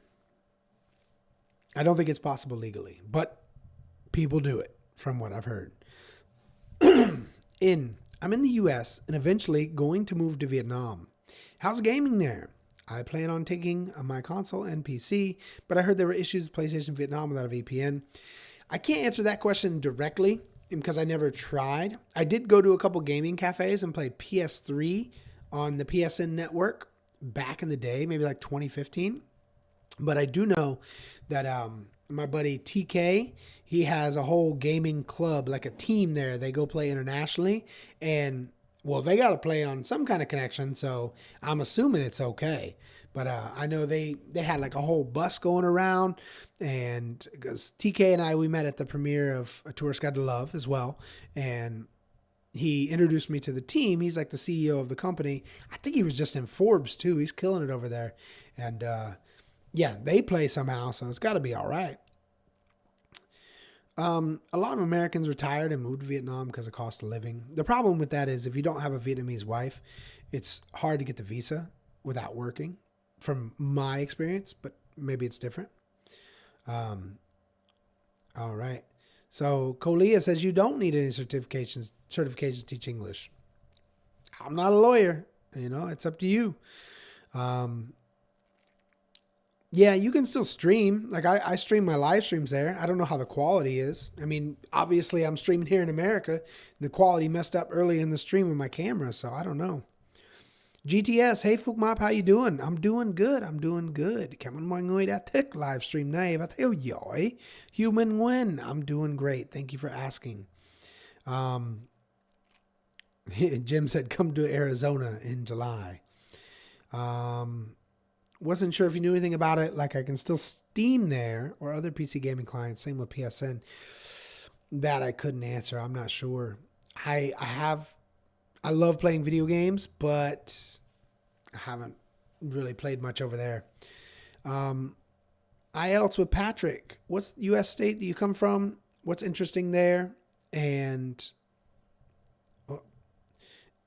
I don't think it's possible legally, but people do it from what I've heard. I'm in the US and eventually going to move to Vietnam. How's gaming there? I plan on taking my console and PC, but I heard there were issues with PlayStation Vietnam without a VPN. I can't answer that question directly because I never tried. I did go to a couple gaming cafes and play PS3 on the PSN network back in the day, maybe like 2015. But I do know that my buddy TK, he has a whole gaming club, like a team there. They go play internationally. And, well, they got to play on some kind of connection, so I'm assuming it's okay. But I know they had like a whole bus going around. And because TK and I, we met at the premiere of A Tourist Guide to Love as well. And he introduced me to the team. He's like the CEO of the company. I think he was just in Forbes, too. He's killing it over there. And, yeah, they play somehow, so it's got to be all right. A lot of Americans retired and moved to Vietnam because of cost of living. The problem with that is if you don't have a Vietnamese wife, it's hard to get the visa without working, from my experience, but maybe it's different. All right. So Kolia says you don't need any certifications to teach English. I'm not a lawyer. You know, it's up to you. Yeah, you can still stream. Like I stream my live streams there. I don't know how the quality is. I mean, obviously I'm streaming here in America. The quality messed up early in the stream with my camera, so I don't know. GTS, hey Phúc Mập, how you doing? I'm doing good, I'm doing good. Cảm ơn mọi người đã thích livestream này và theo dõi. Human Win, I'm doing great. Thank you for asking. Jim said, come to Arizona in July. Wasn't sure if you knew anything about it. Like I can still Steam there or other PC gaming clients. Same with PSN. That I couldn't answer. I'm not sure. I love playing video games, but I haven't really played much over there. IELTS with Patrick. What's U.S. state do you come from? What's interesting there? And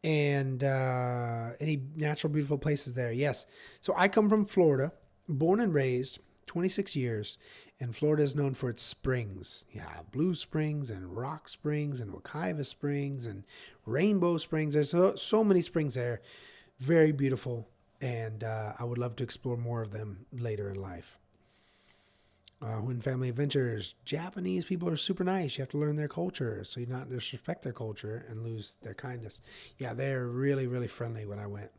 any natural beautiful places there? Yes. So I come from Florida, born and raised, 26 years, and Florida is known for its springs. Yeah, Blue Springs and Rock Springs and Wekiva Springs and Rainbow Springs. There's so many springs there. Very beautiful, and I would love to explore more of them later in life. When family adventures, Japanese people are super nice. You have to learn their culture so you not disrespect their culture and lose their kindness. Yeah, they're really, really friendly when I went.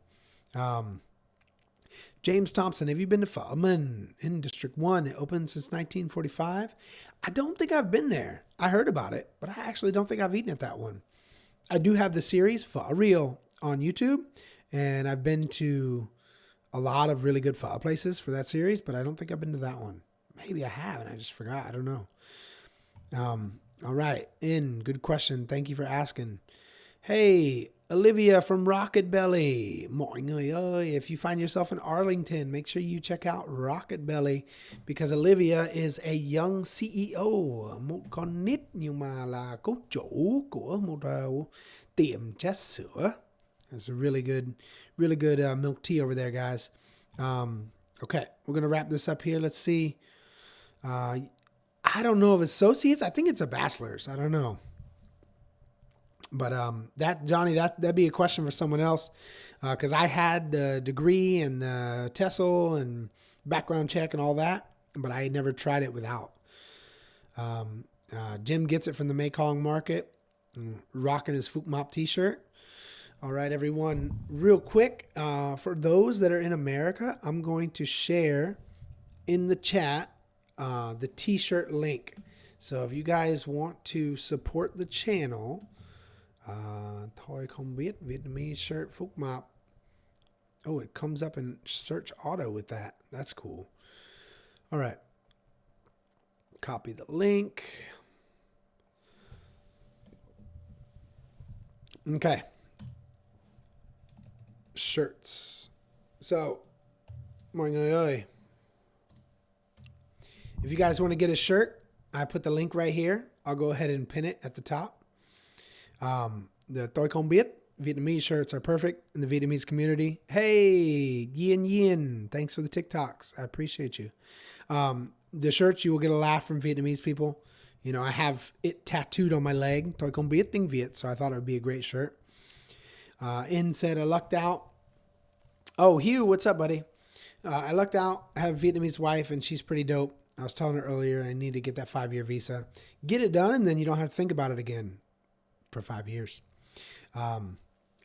James Thompson, have you been to Phaman in District 1? It opened since 1945. I don't think I've been there. I heard about it, but I actually don't think I've eaten at that one. I do have the series Pho Real on YouTube, and I've been to a lot of really good pho places for that series, but I don't think I've been to that one. Maybe I have, and I just forgot. I don't know. All right. Good question. Thank you for asking. Hey, Olivia from Rocket Belly. Mọi người ơi, if you find yourself in Arlington, make sure you check out Rocket Belly because Olivia is a young CEO, một con nít nhưng mà là cố chủ của một tiệm trà sữa. It's a really good milk tea over there, guys. Okay, we're going to wrap this up here. Let's see. I don't know if associates. I think it's a bachelor's. I don't know. But that Johnny, that'd be a question for someone else, because I had the degree and the TESOL and background check and all that, but I had never tried it without. Jim gets it from the Mekong Market, rocking his Phúc Mập t-shirt. All right, everyone, real quick, for those that are in America, I'm going to share in the chat the t-shirt link. So if you guys want to support the channel, thôi không biết Vietnamese shirt Phúc Mập. Oh, it comes up in search auto with that. That's cool. All right. Copy the link. Okay. Shirts. So, mọi người ơi, if you guys want to get a shirt, I put the link right here. I'll go ahead and pin it at the top. The Tôi Không Biết Vietnamese shirts are perfect in the Vietnamese community. Hey, Yin, thanks for the TikToks. I appreciate you. The shirts, you will get a laugh from Vietnamese people. You know, I have it tattooed on my leg. Tôi Không Biết tiếng Việt, so I thought it would be a great shirt. In said, I lucked out. Oh, Hugh, what's up, buddy? I lucked out. I have a Vietnamese wife, and she's pretty dope. I was telling her earlier I need to get that 5-year visa. Get it done, and then you don't have to think about it again for 5 years.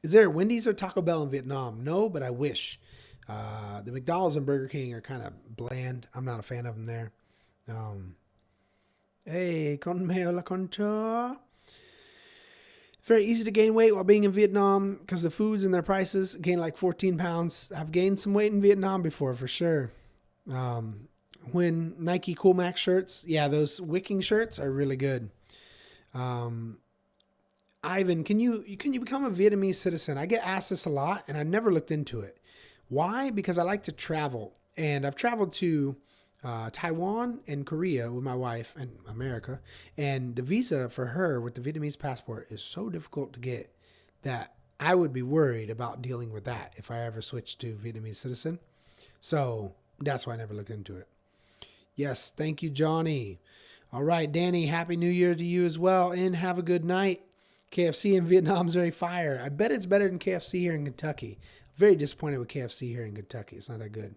Is there Wendy's or Taco Bell in Vietnam? No, but I wish. The McDonald's and Burger King are kind of bland. I'm not a fan of them there. Hey, con mèo la con chó. Very easy to gain weight while being in Vietnam because the foods and their prices. Gain like 14 pounds. I've gained some weight in Vietnam before, for sure. When Nike Cool Max shirts, yeah, those wicking shirts are really good. Ivan, can you become a Vietnamese citizen? I get asked this a lot, and I never looked into it. Why? Because I like to travel, and I've traveled to Taiwan and Korea with my wife and America, and the visa for her with the Vietnamese passport is so difficult to get that I would be worried about dealing with that if I ever switched to Vietnamese citizen. So that's why I never looked into it. Yes, thank you, Johnny. All right, Danny, Happy New Year to you as well, and have a good night. KFC in Vietnam is very fire. I bet it's better than KFC here in Kentucky. Very disappointed with KFC here in Kentucky. It's not that good.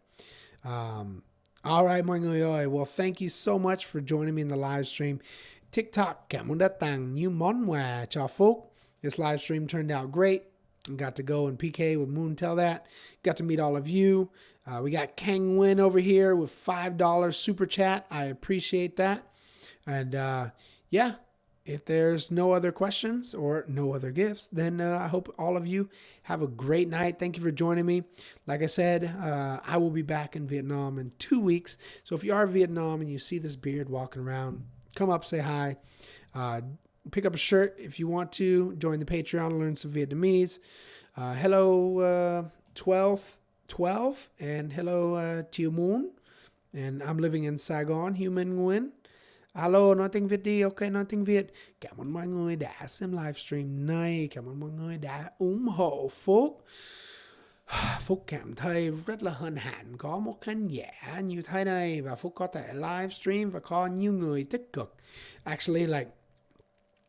All right, mọi người ơi. Well, thank you so much for joining me in the live stream. TikTok, cảm ơn đã tặng những món quà cho Phúc. This live stream turned out great. Got to go and PK with Moon Tell That. Got to meet all of you. We got Kang Win over here with $5 super chat. I appreciate that. And yeah, if there's no other questions or no other gifts, then I hope all of you have a great night. Thank you for joining me. Like I said, I will be back in Vietnam in 2 weeks. So if you are in Vietnam and you see this beard walking around, come up, say hi. Pick up a shirt if you want to. Join the Patreon, learn some Vietnamese. Hello, 12, and hello, Chiu Moon. And I'm living in Saigon, Human Nguyen. Alo, nói tiếng Việt đi, ok, nói tiếng Việt. Cảm ơn mọi người đã xem livestream này. Cảm ơn mọi người đã ủng hộ Phúc. Phúc cảm thấy rất là hân hạnh có một khán giả như thế này. Và Phúc có thể livestream và có nhiều người tích cực. Actually, like,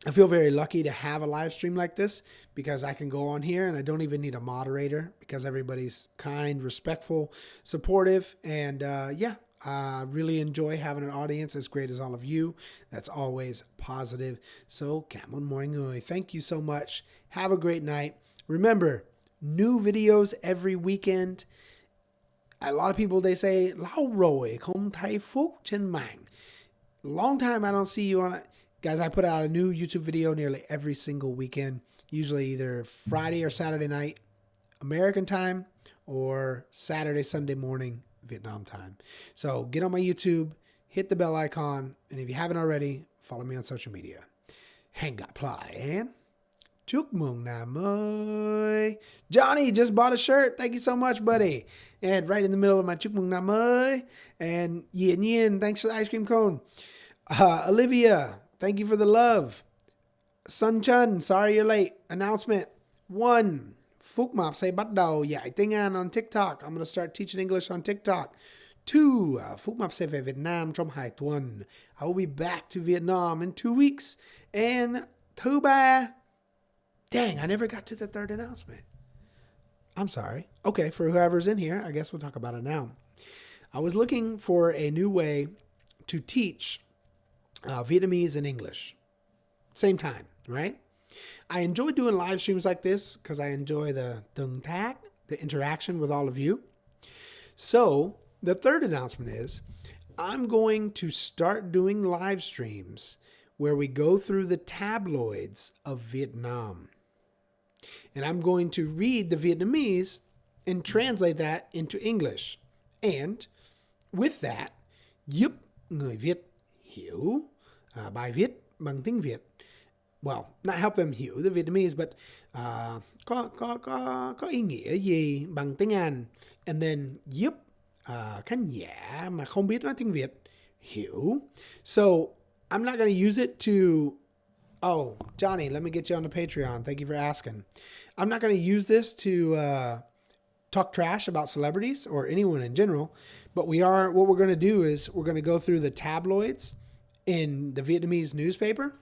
I feel very lucky to have a live stream like this because I can go on here and I don't even need a moderator because everybody's kind, respectful, supportive, and yeah, I really enjoy having an audience as great as all of you. That's always positive. So, cảm ơn mọi người. Thank you so much. Have a great night. Remember, new videos every weekend. A lot of people, they say, lâu rồi không thấy Phúc trên mạng. Long time I don't see you on it. Guys, I put out a new YouTube video nearly every single weekend, usually either Friday or Saturday night, American time, or Saturday, Sunday morning, Vietnam time. So get on my YouTube, hit the bell icon, and if you haven't already, follow me on social media. Hang got ply, and chúc mừng năm mới. Johnny just bought a shirt. Thank you so much, buddy. And right in the middle of my chúc mừng năm mới. And Yin Yin, thanks for the ice cream cone. Olivia, thank you for the love. Sun Chun, sorry you're late. Announcement 1. Phúc Mập sẽ bắt đầu dạy tiếng Anh on TikTok. I'm going to start teaching English on TikTok. 2. Phúc Mập sẽ về Việt Nam trong 2 tuần. I will be back to Vietnam in 2 weeks. And thứ 3. Dang, I never got to the third announcement. I'm sorry. Okay, for whoever's in here, I guess we'll talk about it now. I was looking for a new way to teach Vietnamese and English. Same time, right? I enjoy doing live streams like this because I enjoy the tương tác, the interaction with all of you. So the third announcement is I'm going to start doing live streams where we go through the tabloids of Vietnam. And I'm going to read the Vietnamese and translate that into English. And with that, giúp người Việt hiểu bài viết bằng tiếng Việt. Well, not help them hiểu the Vietnamese, but có ý nghĩa gì bằng tiếng Anh. And then giúp khán giả mà không biết nói tiếng Việt hiểu. So I'm not going to use it to... Oh, Johnny, let me get you on the Patreon. Thank you for asking. I'm not going to use this to talk trash about celebrities or anyone in general, but what we're going to do is we're going to go through the tabloids in the Vietnamese newspaper,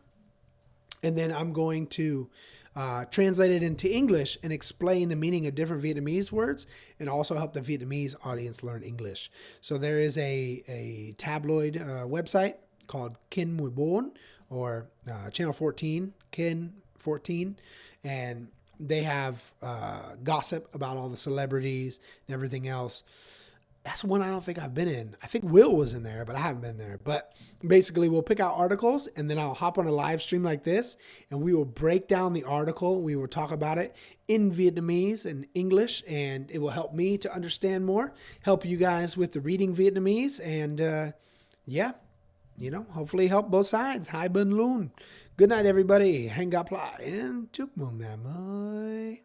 and then I'm going to translate it into English and explain the meaning of different Vietnamese words and also help the Vietnamese audience learn English. So there is a tabloid website called Kin 14 or Channel 14, Kin 14, and they have gossip about all the celebrities and everything else. That's one I don't think I've been in. I think Will was in there, but I haven't been there. But basically, we'll pick out articles, and then I'll hop on a live stream like this, and we will break down the article. We will talk about it in Vietnamese and English, and it will help me to understand more, help you guys with the reading Vietnamese, and yeah, you know, hopefully help both sides. Hai bên luôn. Good night, everybody. Hang gặp lại, and chúc mừng năm mới.